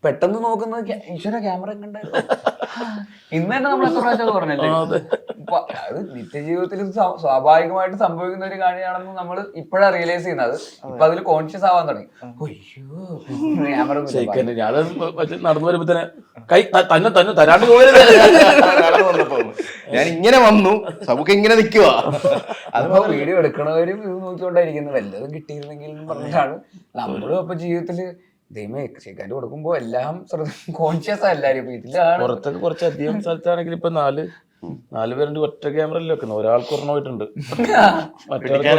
പെട്ടെന്ന് നോക്കുന്നത് ഈശ്വര ക്യാമറ കണ്ടായിരുന്നു. ഇന്ന് തന്നെ നമ്മൾ എത്ര പ്രാവശ്യം പറഞ്ഞല്ലേ, അത് നിത്യജീവിതത്തിൽ സ്വാഭാവികമായിട്ട് സംഭവിക്കുന്ന ഒരു കാര്യമാണെന്ന് നമ്മൾ ഇപ്പോഴാണ് റിയലൈസ് ചെയ്യുന്നത്. ഇപ്പൊ അതിൽ കോൺഷ്യസ് ആവാൻ തുടങ്ങി. ക്യാമറ ഞാൻ നടന്നു വരുമ്പോ തന്നെ കൈ തന്നെ തന്നെ തരാണ്ട് പോയത്. ഞാൻ ഇങ്ങനെ വന്നു, നമുക്ക് ഇങ്ങനെ നിൽക്കുക. അതിപ്പോ വീഡിയോ എടുക്കണവരും ഇത് നോക്കിക്കൊണ്ടായിരിക്കുന്നത്, വല്ലതും കിട്ടിയിരുന്നെങ്കിൽ എന്ന് പറഞ്ഞിട്ടാണ് നമ്മളും. അപ്പൊ ജീവിതത്തില് ദൈവമേ ശേഖാൻ്റെ കൊടുക്കുമ്പോ എല്ലാം കോൺഷ്യസ് ആ എല്ലാരും. ഇപ്പൊ ഇതിലാണ് പുറത്തൊക്കെ കുറച്ചധികം സ്ഥലത്താണെങ്കിൽ ഇപ്പൊ നാല് പേരുണ്ട്, ഒറ്റ ക്യാമറയിൽ വെക്കുന്നത്. ഒരാൾക്ക് ഒരെണ്ണമായിട്ടുണ്ട്, മറ്റൊരാൾക്ക്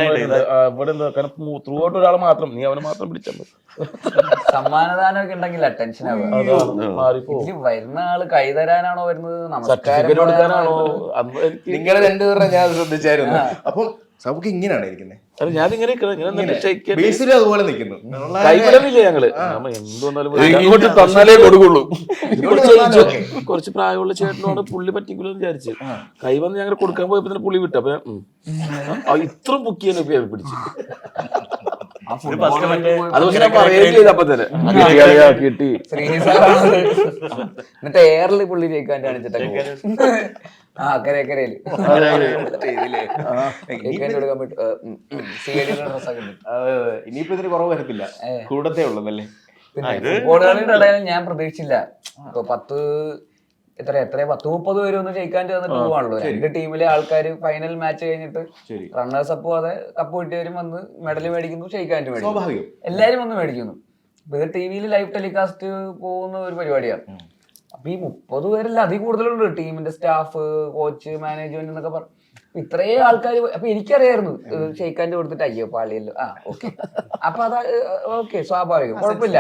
ഇവിടെ എന്താ കാരണം ത്രൂ ഔട്ട് ഒരാളെ മാത്രം, നീ അവനെ മാത്രം പിടിച്ചാൽ മതി. സമ്മാനദാനം ഒക്കെ ഉണ്ടെങ്കിൽ ടെൻഷൻ ആവുക. വരുന്ന ആള് കൈതരാനാണോ വരുന്നത്, നമസ്കാരം കൊടുക്കാനാണോ? നിങ്ങളെ രണ്ടുപേരുടെ ഞാൻ ശ്രദ്ധിച്ചായിരുന്നു. അപ്പൊ നമുക്ക് ഇങ്ങനെയാണ് ഇരിക്കുന്നത്. ഞാൻ ഇങ്ങനെ അതുപോലെ നിൽക്കുന്നു. കൈവിടലില്ലേ ഞങ്ങള്, എന്തുകൊണ്ടാലും തന്നാലേ കൊടുക്കുള്ളൂ. കുറച്ച് പ്രായമുള്ള ചേട്ടനോട് പുള്ളി പറ്റിക്കുള്ളൂ എന്ന് വിചാരിച്ചു കൈ വന്ന് ഞങ്ങൾ കൊടുക്കാൻ പോയപ്പോ തന്നെ പുള്ളി വിട്ടു. അപ്പൊ ഇത്രയും ബുക്ക് ചെയ്യാൻ പിടിച്ചു. അത് പക്ഷെ ഞാൻ പറയുകയും ചെയ്തു അപ്പൊ തന്നെ കിട്ടി. എന്നിട്ട് എയറിൽ പുള്ളി ജയിക്കാൻ കാണിച്ചിട്ടൊക്കെ അക്കരയില് ഇനിയിപ്പോ ഇതിന് കുറവ് വരത്തില്ല, കൂടത്തേ ഉള്ളതല്ലേ. പിന്നെ ഫുട്ബോൾ കളിയുടെ ഇടയിൽ ഞാൻ പ്രതീക്ഷിച്ചില്ല. ഇപ്പൊ 10-30 പേര് ഒന്ന് ജയിക്കാൻ വന്നിട്ട് പോവാണല്ലോ. 2 ടീമിലെ ആൾക്കാർ ഫൈനൽ മാച്ച് കഴിഞ്ഞിട്ട് റണ്ണേഴ്സ് അപ്പോ അതെ കപ്പ് കിട്ടിയവരും വന്ന് മെഡൽ മേടിക്കുന്നു, ജയിക്കാനും മേടിക്കുന്നു, എല്ലാരും വന്ന് മേടിക്കുന്നു. ഇത് ടിവിയിൽ ലൈവ് ടെലികാസ്റ്റ് പോകുന്ന ഒരു പരിപാടിയാണ്. അപ്പൊ ഈ 30 പേരല്ല അതിൽ കൂടുതലുണ്ട്. ടീമിന്റെ സ്റ്റാഫ്, കോച്ച്, മാനേജ്മെന്റ് എന്നൊക്കെ പറഞ്ഞു ഇത്രയും ആൾക്കാർ. അപ്പൊ എനിക്കറിയായിരുന്നു ഷെയ്ഖാൻ്റെ കൊടുത്തിട്ട് അയ്യോ പാളിയല്ലോ, ഓക്കെ, അപ്പൊ അതാ ഓക്കെ, സ്വാഭാവികം, കുഴപ്പമില്ല.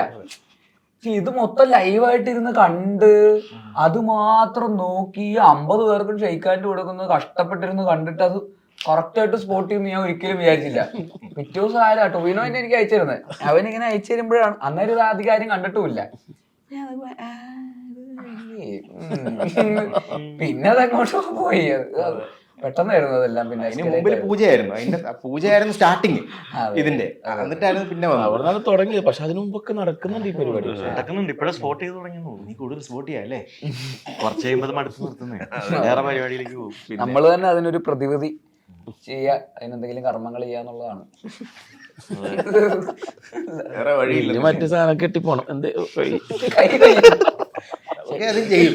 പക്ഷെ ഇത് മൊത്തം ലൈവായിട്ട് ഇരുന്ന് കണ്ട് അത് മാത്രം നോക്കി 50 പേർക്കും ഷെയ്ഖാൻ്റെ കൊടുക്കുന്നത് കഷ്ടപ്പെട്ടിരുന്ന് കണ്ടിട്ട് അത് കറക്റ്റ് ആയിട്ട് സ്പോട്ട് ചെയ്യുന്ന ഞാൻ ഒരിക്കലും വിചാരിച്ചില്ല. പിറ്റേ ദിവസം ആരാ ടൊവിനോ തന്നെ എനിക്ക് അയച്ചിരുന്നത്. അവനിങ്ങനെ അയച്ചു തരുമ്പോഴാണ്, അന്നേരം ഇത് ആധികാരം കണ്ടിട്ടുമില്ല. പിന്നെ അതങ്ങോട്ട് പോയി. പെട്ടെന്നായിരുന്നു അതെല്ലാം. പിന്നെ പൂജയായിരുന്നു സ്റ്റാർട്ടിങ് ഇതിന്റെ, എന്നിട്ടായിരുന്നു പിന്നെ അവിടെ തുടങ്ങിയത്. പക്ഷെ അതിനു മുമ്പൊക്കെ നടക്കുന്നുണ്ട് ഈ പരിപാടി, നടക്കുന്നുണ്ട്. ഇപ്പോഴും സ്പോട്ട് ചെയ്ത് തുടങ്ങി. നീ കൂടുതൽ സ്പോട്ട് ചെയ്യാല്ലേ, കുറച്ച് കഴിയുമ്പോൾ മടുത്ത് നിർത്തുന്നേ, വേറെ പരിപാടിയിലേക്ക് പോകും. നമ്മൾ തന്നെ അതിനൊരു പ്രതിവിധി ചെയ്യാ, അതിനെന്തെങ്കിലും കർമ്മങ്ങൾ ചെയ്യാന്നുള്ളതാണ്. വേറെ വഴിയില്ല. മറ്റു സാധനം കെട്ടിപ്പോണം എന്ത് അതും ചെയ്യും.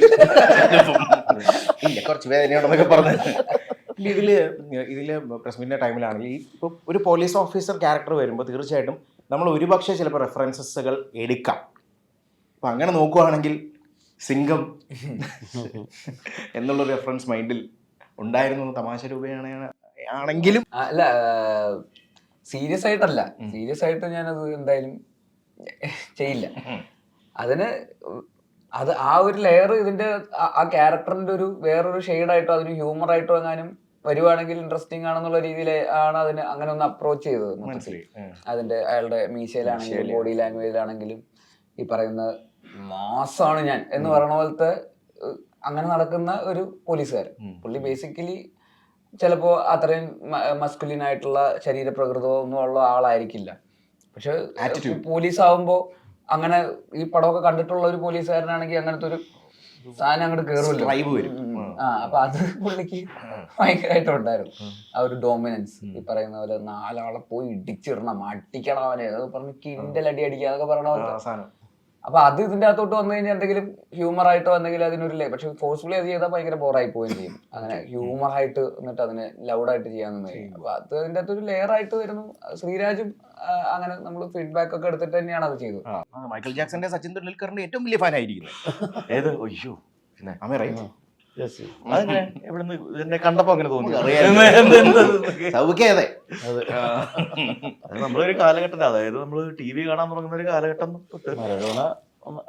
ഇല്ല കുറച്ച് വേദനയുണ്ടെന്നൊക്കെ പറഞ്ഞു. ഇതില് പ്രസ് മീറ്റിന്റെ ടൈമിലാണെങ്കിൽ ഇപ്പൊ ഒരു പോലീസ് ഓഫീസർ ക്യാരക്ടർ വരുമ്പോൾ തീർച്ചയായിട്ടും നമ്മൾ ഒരുപക്ഷെ ചിലപ്പോൾ റെഫറൻസസുകൾ എടുക്കാം. അപ്പൊ അങ്ങനെ നോക്കുവാണെങ്കിൽ സിംഗം എന്നുള്ള റെഫറൻസ് മൈൻഡിൽ ഉണ്ടായിരുന്നു. തമാശ രൂപയാണെങ്കിലും അല്ല, സീരിയസ് ആയിട്ടല്ല. സീരിയസ് ആയിട്ട് ഞാനത് എന്തായാലും ചെയ്യില്ല. അതിന് അത് ആ ഒരു ലെയർ ഇതിന്റെ ആ ക്യാരക്ടറിന്റെ ഒരു വേറൊരു ഷെയ്ഡായിട്ടോ അതൊരു ഹ്യൂമർ ആയിട്ടോ എങ്ങാനും വരുവാണെങ്കിൽ ഇൻട്രസ്റ്റിംഗ് ആണെന്നുള്ള രീതിയിൽ ആണ് അതിന് അങ്ങനെ ഒന്ന് അപ്രോച്ച് ചെയ്തത്. അതിന്റെ അയാളുടെ മീശയിലാണെങ്കിലും ബോഡി ലാംഗ്വേജിലാണെങ്കിലും ഈ പറയുന്ന മാസാണ് ഞാൻ എന്ന് പറയുന്ന പോലത്തെ അങ്ങനെ നടക്കുന്ന ഒരു പോലീസുകാരൻ. പുള്ളി ബേസിക്കലി ചിലപ്പോ അത്രയും മസ്കുലിൻ ആയിട്ടുള്ള ശരീരപ്രകൃതമോ ഒന്നും ഉള്ള ആളായിരിക്കില്ല. പക്ഷെ പോലീസ് ആവുമ്പോ അങ്ങനെ ഈ പടമൊക്കെ കണ്ടിട്ടുള്ള ഒരു പോലീസുകാരനാണെങ്കിൽ അങ്ങനത്തെ ഒരു സാധനം അങ്ങോട്ട് കേറുമല്ലോ. അപ്പൊ അത് പുള്ളിക്ക് ഭയങ്കരമായിട്ടുണ്ടായിരുന്നു ആ ഒരു ഡോമിനൻസ്. ഈ പറയുന്ന പോലെ 4 ആളെ പോയി ഇടിച്ചിടണം, അടിക്കണം അവനെ, അതൊക്കെ പറഞ്ഞ് കിൻഡൽ അടി അടിക്കുക അതൊക്കെ പറയണ പോലെ. അപ്പൊ അത് ഇതിന്റെ അകത്തോട്ട് വന്നു കഴിഞ്ഞാൽ എന്തെങ്കിലും ഹ്യൂമർ ആയിട്ടോ എന്തെങ്കിലും അതിനൊരു പക്ഷെ ഫോഴ്സ്ഫുള്ളി അത് ചെയ്താൽ ഭയങ്കര ബോറായി പോവുകയും ചെയ്യും. അങ്ങനെ ഹ്യൂമർ ആയിട്ട് എന്നിട്ട് അതിനെ ലൗഡായിട്ട് ചെയ്യാൻ. അപ്പൊ അത് അതിന്റെ അകത്തൊരു ലെയർ ആയിട്ട് വരുന്നു. ശ്രീരാജും അങ്ങനെ നമ്മൾ ഫീഡ്ബാക്ക് ഒക്കെ എടുത്തിട്ട് തന്നെയാണ് അത് ചെയ്തത്. മൈക്കിൾ ജാക്സന്റെ സച്ചിൻ തെണ്ടുൽക്കറിന്റെ ഏറ്റവും വലിയ ഫാൻ ആയിരിക്കുന്നത്. ഏത് അയ്യോ പിന്നെ അമേ അതെങ്ങനെ എവിടുന്ന് എന്നെ കണ്ടപ്പോ അങ്ങനെ തോന്നി? സൗഖ്യതെ അത് നമ്മളൊരു കാലഘട്ടത്തിൽ, അതായത് നമ്മൾ TV കാണാൻ തുടങ്ങുന്ന ഒരു കാലഘട്ടം തൊട്ട് മറഡോണ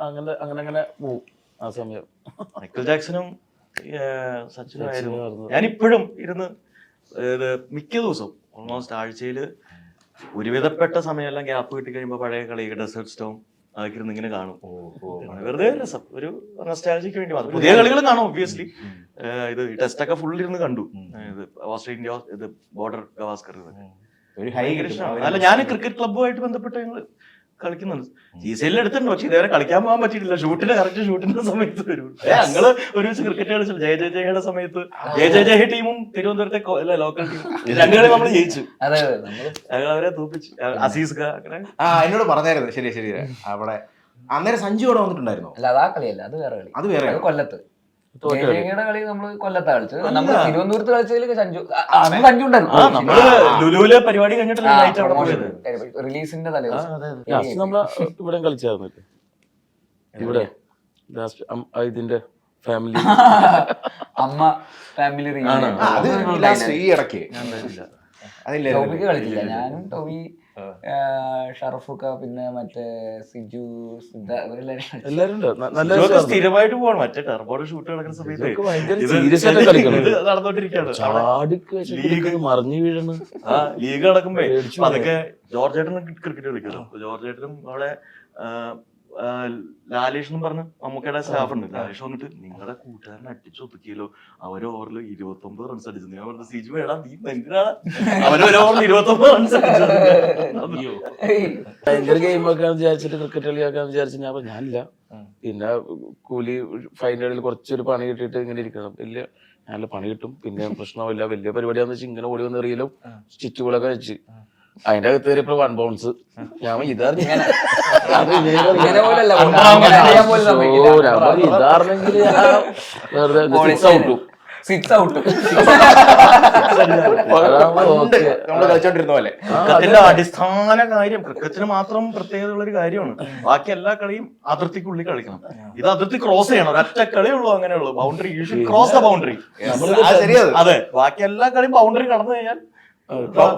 അങ്ങനെ അങ്ങനെ അങ്ങനെ പോവും ആ സമയം. മൈക്കിൾ ജാക്സണും സച്ചിനും ആയിരുന്നു. ഞാനിപ്പോഴും ഇരുന്ന് മിക്ക ദിവസവും ഓൾമോസ്റ്റ് ആഴ്ചയിൽ ഒരുവിധപ്പെട്ട സമയമെല്ലാം ഗ്യാപ്പ് കിട്ടി കഴിയുമ്പോൾ പഴയ കളി ഡെസേർട്ട് സ്റ്റോം അതൊക്കെ ഇരുന്ന് ഇങ്ങനെ കാണും. വെറുതെ രസം, ഒരു നൊസ്റ്റാൾജിക്ക് വേണ്ടി മാത്രം. പുതിയ കളികളും കാണും ഒബ്വിയസ്ലി. ഇത് ടെസ്റ്റ് ഒക്കെ ഫുൾ ഇരുന്ന് കണ്ടു. ഇത് ഓസ്ട്രേലിയ ഇത് ബോർഡർ ഗവാസ്കർ ഒരു ഹൈ അല്ല, ഞാൻ ക്രിക്കറ്റ് ക്ലബ്ബുമായിട്ട് ബന്ധപ്പെട്ട് ഞങ്ങൾ കളിക്കുന്നുണ്ട്. GCL എടുത്തിട്ടുണ്ട്, പക്ഷെ ഇതുവരെ കളിക്കാൻ പോകാൻ പറ്റിയിട്ടില്ല. കറക്റ്റ് ഷൂട്ടിന്റെ സമയത്ത് വരും. ഞങ്ങള് ഒരുമിച്ച് ക്രിക്കറ്റ് കളിച്ചു. ജയയുടെ സമയത്ത് ജയ ടീമും തിരുവനന്തപുരത്തെ ലോക്കൽ ടീമും രണ്ടുകളെ നമ്മൾ ജയിച്ചു. ഞങ്ങൾ അവരെ തോപ്പിച്ചു. അസീസ് അങ്ങനെ എന്നോട് പറഞ്ഞായിരുന്നു. ശരി ശരി. അവിടെ അന്നേരം സഞ്ജു അവിടെ വന്നിട്ടുണ്ടായിരുന്നു. അല്ല, അതാ കളിയല്ല, അത് വേറെ കളി. അത് വേറെ കൊല്ലത്ത് ജയയുടെ കളി നമ്മൾ കൊല്ലത്താ കളിച്ചത്. നമ്മൾ തിരുവനന്തപുരത്ത് കളിച്ചതിൽ സഞ്ജു ഉണ്ടായിരുന്നു. ലുലുവിലെ പരിപാടി കഴിഞ്ഞിട്ടല്ലേ നൈറ്റ് അവിടെ പോയത്. റിലീസിന്റെ തലേ നമ്മള് ഇവിടെ കളിച്ചായിരുന്നില്ലേ ഇവിടെ ഇതിന്റെ ഫാമിലി അമ്മ ഫാമിലി ഈ ഇടയ്ക്ക് ടോബിക്ക് കളിച്ചില്ല. ഞാനും ടോബി, ഷറഫുക്ക, പിന്നെ മറ്റേ സിജു, എല്ലാരും സ്ഥിരമായിട്ട് പോകണം. മറ്റേ ടർബോയുടെ ഷൂട്ട് നടക്കുന്ന സമയത്ത് നടന്നോണ്ടിരിക്കുകയാണ്. മറിഞ്ഞു വീഴണ്. ലീഗ് നടക്കുമ്പോ അതൊക്കെ ജോർജ് ഏട്ടനും ക്രിക്കറ്റ് കളിക്കുമല്ലോ. ജോർജ് ഏട്ടനും അവിടെ ലാലേഷ് എന്ന് പറഞ്ഞ മമ്മൂക്കയുടെ സ്റ്റാഫ് ഉണ്ട്. ലാലേഷ് വന്നിട്ട് നിങ്ങളുടെ കൂട്ടുകാരനെ അടിച്ചൊതുക്കിയല്ലോ, അവര് ഓവറിൽ 29 റൺസ് അടിച്ചു. ഞാൻ പറഞ്ഞ സിജു വേടാ, നീ എന്തിനാണ് അവര് ഓവറിൽ 29 റൺസ് അടിച്ചത്? ഭയങ്കര ഗെയിമൊക്കെയാന്ന് വിചാരിച്ചിട്ട് ക്രിക്കറ്റ് കളിയാക്കാന്ന് വിചാരിച്ചു. ഞാനില്ല. പിന്നെ കൂലി ഫൈനലിൽ കുറച്ചൊരു പണി കിട്ടിയിട്ട് ഇങ്ങനെ ഇരിക്കണം. വലിയ നല്ല പണി കിട്ടും, പിന്നെ പ്രശ്നമില്ല. വലിയ പരിപാടിയാന്ന് വെച്ചാൽ ഇങ്ങനെ ഓടി വന്ന് എറിയലും സ്റ്റിച്ചുകളൊക്കെ വെച്ച് അതിന്റെ അകത്ത് കയറിയപ്പോ 1 ബൗൺസ്. ഞാൻ ഇതാർന്നെങ്കിൽ സിക്സ് ഔട്ടും നമ്മള് കളിച്ചോണ്ടിരുന്ന പോലെ. ക്രിക്കറ്റിന്റെ അടിസ്ഥാന കാര്യം, ക്രിക്കറ്റിന് മാത്രം പ്രത്യേകത ഉള്ള ഒരു കാര്യമാണ്. ബാക്കി എല്ലാ കളിയും അതിർത്തിക്കുള്ളിൽ കളിക്കണം. ഇത് അതിർത്തി ക്രോസ് ചെയ്യണം. ഒരൊറ്റ കളിയുള്ളൂ അങ്ങനെയുള്ളൂ. Boundary you should cross the boundary. അതെ, ബാക്കി എല്ലാ കളിയും ബൗണ്ടറി കടന്നു കഴിഞ്ഞാൽ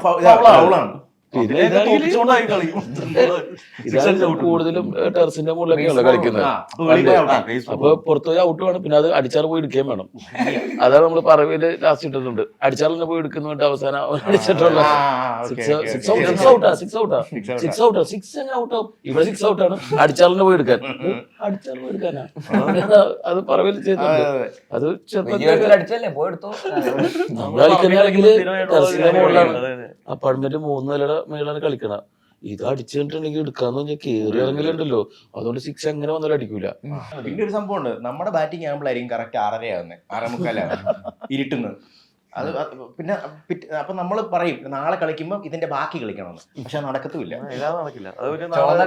ഫൗളാണ്. കൂടുതലും ടെറസിന്റെ മുകളിലൊക്കെയാണ് കളിക്കുന്നത്. അപ്പൊ പുറത്തുപോയി ഔട്ട് വേണം, പിന്നെ അത് അടിച്ചാൽ പോയി എടുക്കുകയും വേണം. അതാണ് നമ്മള് പറവില് ലാസ്റ്റ് ഇട്ടിട്ടുണ്ട്. അടിച്ചാലിനെ പോയി എടുക്കുന്നുണ്ട്. അവസാനം അടിച്ചിട്ടുള്ള സിക്സ് ഔട്ടാവും. ഇവിടെ 6 ഔട്ടാണ്. അടിച്ചാലിനെ പോയി എടുക്കാൻ, അടിച്ചാൽ പോയി എടുക്കാനാ. അത് പറവിൽ ചെയ്തിട്ടുണ്ട്. അത് അടിച്ചല്ലേ പോയി എടുത്തോ. നമ്മൾ കളിക്കുന്നെങ്കിൽ ടെറസിന്റെ മുകളിലാണ്. അപ്പാർട്ട്മെന്റ് 3 നിലയുടെ മേളാണ് കളിക്കണ. ഇത് അടിച്ചിട്ടുണ്ടെങ്കിൽ എടുക്കാന്ന് പറഞ്ഞാൽ കേറി ഇറങ്ങലുണ്ടല്ലോ. അതുകൊണ്ട് 6 എങ്ങനെ വന്നാലും അടിക്കൂല. പിന്നെ ഒരു സംഭവം ഉണ്ട്. നമ്മുടെ ബാറ്റിംഗ് ആകുമ്പോഴായിരിക്കും കറക്റ്റ് 6:30 ആവുന്നത്, 6:45 ഇരുട്ടുന്നത്. അത് പിന്നെ അപ്പൊ നമ്മൾ പറയും നാളെ കളിക്കുമ്പോൾ ഇതിന്റെ ബാക്കി കളിക്കണമെന്ന്. പക്ഷെ നടക്കത്തുമില്ല, നടക്കില്ല.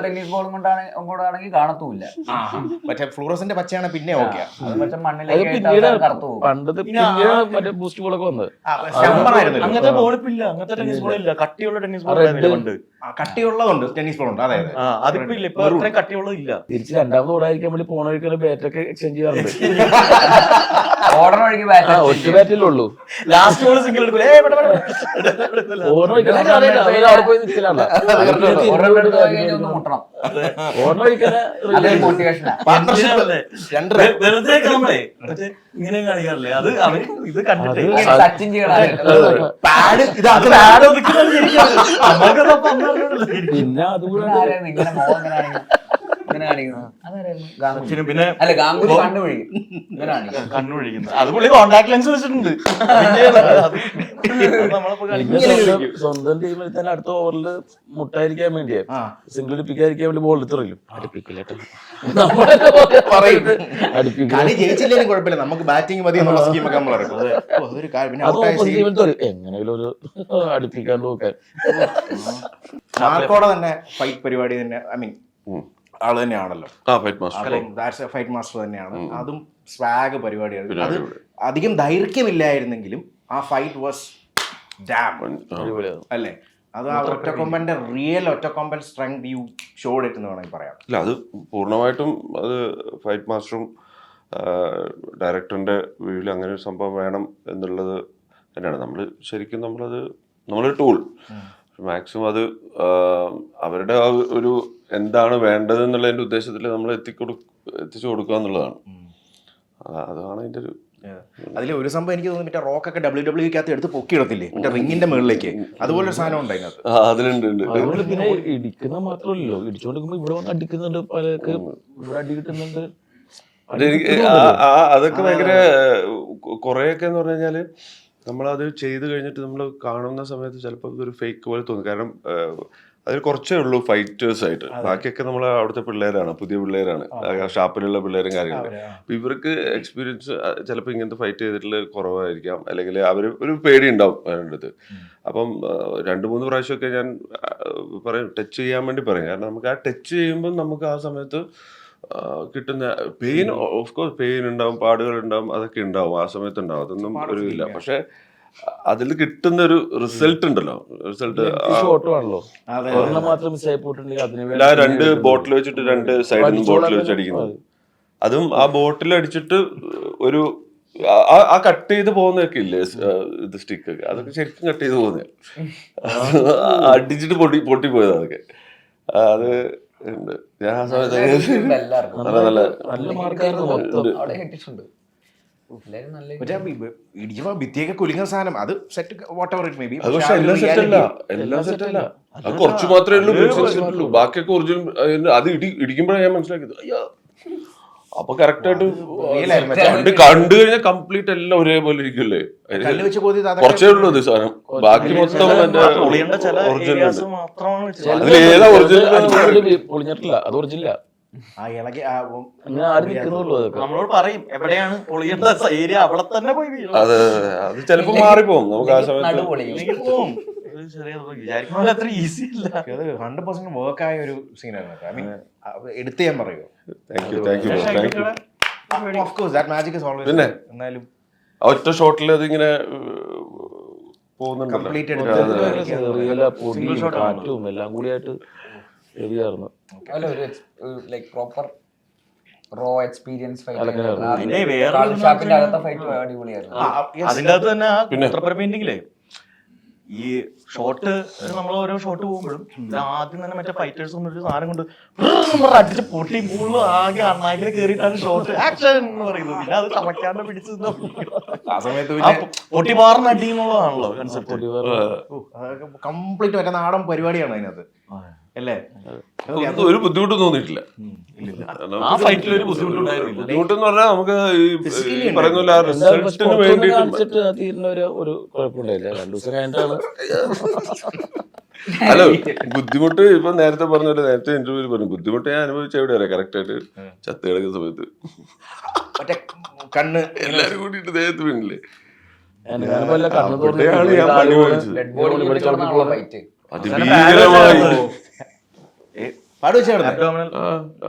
ടെന്നീസ് ബോളും കൊണ്ടാണെങ്കിൽ കാണത്തുമില്ല. മറ്റേ ഫ്ലൂറസിന്റെ പച്ചയാണ് പിന്നെ ഓക്കെ. പണ്ടത് മറ്റേ ബൂസ്റ്റ് ബോളൊക്കെ വന്നത് അങ്ങനത്തെ ബോളിപ്പില്ല. അങ്ങനത്തെ ടെന്നീസ് ബോളില്ല. കട്ടിയുള്ള ടെന്നീസ് ബോൾ ഉണ്ട്. കട്ടിയുള്ളതുണ്ട് ടെന്നീസ് ബോൾ ഉണ്ട്. അതെ, അതിപ്പോ ഇല്ല. ഇപ്പൊ അത്രയും കട്ടിയുള്ളത് ഇല്ല. തിരിച്ച് രണ്ടാമത് ഓടായിരിക്കാൻ വേണ്ടി പോണ വഴിക്ക് ബാറ്റൊക്കെ എക്സ്ചേഞ്ച് ചെയ്യാറുണ്ട്. ഓടണ വഴിക്ക് ഒറ്റ ബാറ്റിലേ ഉള്ളൂ. ലാസ്റ്റ് ബോൾ സിംഗിൾ എടുക്കും. ഓർമ്മ അവിടെ പോയി നിൽക്കലാണ്. ഓർമ്മ വഴിക്കാനെ വെറുതെ നമ്മളെ ഇങ്ങനെ കാണിക്കാറില്ലേ? അത് അവര് ഇത് കണ്ടിട്ട് പിന്നെ അതുകൂടെ പിന്നെ കണ്ണുപിടിക്കുന്നത് അത് പുള്ളി കോണ്ടാക്ട് ലെൻസ് വെച്ചിട്ടുണ്ട്. സ്വന്തം ടീമിൽ തന്നെ അടുത്ത ഓവറിൽ മുട്ടായിരിക്കാൻ വേണ്ടിയാ, സിംഗിൾ അടിപ്പിക്കാതിരിക്കാൻ വേണ്ടി ബോൾ എടുത്തറിയും. അടുപ്പിക്കില്ലേട്ടോ ജയിച്ചില്ലേലും കുഴപ്പമില്ല, നമുക്ക് ബാറ്റിംഗ് മതി എന്നുള്ള സ്കീമൊക്കെ നമ്മൾ എങ്ങനെയാലും ഒരു അടുപ്പിക്കാണ്ട് നോക്കാൻ. മാർക്കോടെ തന്നെ ഫൈറ്റ് പരിപാടി തന്നെ, ഐ മീൻ ആള് തന്നെയാണല്ലോ, ഫൈറ്റ് മാസ്റ്റർ തന്നെയാണ്. അതും സ്വാഗ് പരിപാടിയാണ്. അത് അധികം ദൈർഘ്യമില്ലായിരുന്നെങ്കിലും ആ ഫൈറ്റ് വാസ് ഡാം അല്ലേ. അത് ആ ഒറ്റക്കൊമ്പന്റെ റിയൽ ഒറ്റക്കൊമ്പൻ സ്ട്രെങ്ത് യു ഷോഡ് ഇട്ട് എന്ന് വേണമെങ്കിൽ പറയാം. ഇല്ല, അത് പൂർണ്ണമായിട്ടും അത് ഫൈറ്റ് മാസ്റ്ററും ഡയറക്ടറിന്റെ വ്യൂവിൽ അങ്ങനെ ഒരു സംഭവം വേണം എന്നുള്ളത് തന്നെയാണ്. ശരിക്കും നമ്മളൊരു ടൂൾ മാക്സിമം അത് അവരുടെ ആ ഒരു എന്താണ് വേണ്ടത് എന്നുള്ളതിന്റെ ഉദ്ദേശത്തിൽ നമ്മൾ എത്തിച്ചു കൊടുക്കുക എന്നുള്ളതാണ്. അതാണ് അതിന്റെ ഒരു. അതിൽ ഒരു സംഭവം എനിക്ക് തോന്നുന്നു മറ്റേ റോക്കൊക്കെ WWE എടുത്ത് പൊക്കിയിടത്തില്ലേ മറ്റേ റിങ്ങിന്റെ മുകളിലേക്ക്, അതുപോലൊരു സാധനം ഉണ്ട് അതിനകത്ത്. അതിലുണ്ട്. അതുകൊണ്ട് പിന്നെ ഇടിക്കുന്ന മാത്രമല്ലല്ലോ, ഇടിച്ചുകൊണ്ടിരിക്കുമ്പോ ഇവിടെ വന്ന് അടിക്കുന്നുണ്ട്, പലർക്ക് ഇവിടെ അടി കിട്ടുന്നുണ്ട്. അതൊക്കെ ഭയങ്കര കുറെയൊക്കെ എന്ന് പറഞ്ഞു കഴിഞ്ഞാല് നമ്മളത് ചെയ്ത് കഴിഞ്ഞിട്ട് നമ്മൾ കാണുന്ന സമയത്ത് ചിലപ്പോൾ ഇതൊരു ഫേക്ക് പോലെ തോന്നും. കാരണം അതിൽ കുറച്ചേ ഉള്ളൂ ഫൈറ്റേഴ്സ് ആയിട്ട്, ബാക്കിയൊക്കെ നമ്മൾ അവിടുത്തെ പിള്ളേരാണ്, പുതിയ പിള്ളേരാണ്, ഷാപ്പിലുള്ള പിള്ളേരും കാര്യങ്ങളും. അപ്പൊ ഇവർക്ക് എക്സ്പീരിയൻസ് ചിലപ്പോൾ ഇങ്ങനത്തെ ഫൈറ്റ് ചെയ്തിട്ടുള്ള കുറവായിരിക്കാം, അല്ലെങ്കിൽ അവർ ഒരു പേടി ഉണ്ടാവും വേണ്ടത്. അപ്പം 2-3 പ്രാവശ്യമൊക്കെ ഞാൻ പറയും ടച്ച് ചെയ്യാൻ വേണ്ടി പറയും. കാരണം നമുക്ക് ആ ടച്ച് ചെയ്യുമ്പോൾ നമുക്ക് ആ സമയത്ത് കിട്ടുന്ന പെയിൻ, ഓഫ് കോഴ്സ് പെയിൻ ഉണ്ടാവും, പാടുകൾ ഉണ്ടാവും, അതൊക്കെ ഉണ്ടാവും, ആ സമയത്ത് ഉണ്ടാവും, അതൊന്നും ഒരു ഇല്ല. പക്ഷെ അതിൽ കിട്ടുന്ന ഒരു റിസൾട്ട് ഉണ്ടല്ലോ, റിസൾട്ട് ഷോട്ടുമാണല്ലോ, മാത്രം മിസ് ആയി പോയിട്ടുണ്ടെങ്കിൽ അതിന് 2 ബോട്ടിൽ വെച്ചിട്ട് 2 സൈഡിൽ നിന്ന് ബോട്ടിൽ വെച്ച് അടിക്കുന്നത്, അതും ആ ബോട്ടിൽ അടിച്ചിട്ട് ഒരു ആ കട്ട് ചെയ്ത് പോകുന്നതൊക്കെ ഇല്ലേ ഇത് സ്റ്റിക്കൊക്കെ, അതൊക്കെ ശരിക്കും കട്ട് ചെയ്ത് പോകുന്ന അടിച്ചിട്ട് പൊട്ടിപ്പോയത് അതൊക്കെ. അത് ഞാൻ ആ സമയത്ത് നല്ല മാർക്കായിരുന്നു. ഇടിച്ചപ്പോ ഭിത്തിയൊക്കെ കുലുങ്ങുന്ന സാധനം അത് set what ever it may be. അത് പക്ഷെ എല്ലാം സെറ്റല്ല, അത് കുറച്ച് മാത്രമേ ഉള്ളൂ, ബാക്കിയൊക്കെ ഒറിജിനൽ. അത് ഇടിക്കുമ്പോഴാണ് ഞാൻ മനസ്സിലാക്കിയത്, അയ്യോ അപ്പൊ കറക്റ്റ് ആയിട്ട് കണ്ടു കഴിഞ്ഞാൽ കംപ്ലീറ്റ് എല്ലാം ഒരേപോലെ ഇരിക്കില്ലേ. കുറച്ചേ ഉള്ളൂ ഇത് സാധനം, ബാക്കി മൊത്തം ഒറിജിനൽ. അതിലേതാ ഒറിജിനൽ? പൊളിഞ്ഞിട്ടില്ല, അത് ഒറിജിനല്ല. നമ്മളോട് പറയും എവിടെയാണ് പൊളിയേണ്ട ഏരിയ, അവിടെ തന്നെ പോയി വീഴും. അത് ചിലപ്പോ മാറിപ്പോവും നമുക്ക് ആ സമയത്ത്. വിചാരിക്കുന്ന അത്ര ഈസി അല്ല. 100% വർക്ക് ആയ ഒരു സീനായിരുന്നു. ഐ മീൻ എടുത്ത് ഞാൻ പറയുമോ, of course that magic is always. പിന്നെ എന്നാലും ഒറ്റ ഷോട്ടിൽ അതിങ്ങനെ പോകുന്നുണ്ടല്ലോ, കംപ്ലീറ്റ് കാറ്റും എല്ലാം കൂടിയായിട്ട് ഹെവിയായിരുന്നു. പ്രോപ്പർ റോ എക്സ്പീരിയൻസ് അതിന്റെ അകത്ത് തന്നെ ആ ചിത്രപ്പര പെയിന്റിങ്ങിലേ ഈ ഷോട്ട് നമ്മൾ ഓരോ ഷോട്ട് പോകുമ്പോഴും ആദ്യം തന്നെ മറ്റേ ഫൈറ്റേഴ്സ് ഒരു സാധനം കൊണ്ട് അടിച്ച് പൊട്ടി മുള്ളു ആകെ അണ്ണാക്കിൽ കയറിയിട്ടാണ് ഷോട്ട് ആക്ഷൻ എന്ന് പറയുന്നത്. പിന്നെ അത് ചമക്കാണ്ട് പിടിച്ചു ആ സമയത്ത് പൊട്ടി മാറുന്ന അടി എന്നുള്ളതാണല്ലോ കൺസെപ്റ്റ്. കംപ്ലീറ്റ് മറ്റേ നാടൻ പരിപാടിയാണ് അതിനകത്ത് അല്ലേ. ഒരു ബുദ്ധിമുട്ട് തോന്നിയിട്ടില്ല ആ ഫൈറ്റിൽ. ഒരു ബുദ്ധിമുട്ടുണ്ടായിരുന്നില്ല. ബുദ്ധിമുട്ടെന്ന് പറഞ്ഞാൽ നമുക്ക് ഈ പറയുന്ന റിസൾട്ടിന് വേണ്ടിയിട്ട് ഒരു കുഴപ്പമുണ്ടായില്ല. 2 ദിവസം കഴിഞ്ഞിട്ടാണ് ഹലോ ബുദ്ധിമുട്ട്. ഇപ്പൊ നേരത്തെ പറഞ്ഞ പോലെ, നേരത്തെ ഇന്റർവ്യൂവിൽ പറഞ്ഞു, ബുദ്ധിമുട്ട് ഞാൻ അനുഭവിച്ച എവിടെയാണ് കറക്റ്റ് ആയിട്ട് ചത്ത് കിടക്കുന്ന സമയത്ത് കണ്ണ് എല്ലാരും കൂടിയിട്ട് ദേഹത്ത് വീണില്ലേ. കണ്ണ് ഞാൻ പണി മേടിച്ചത് അതിഭീകരമായി,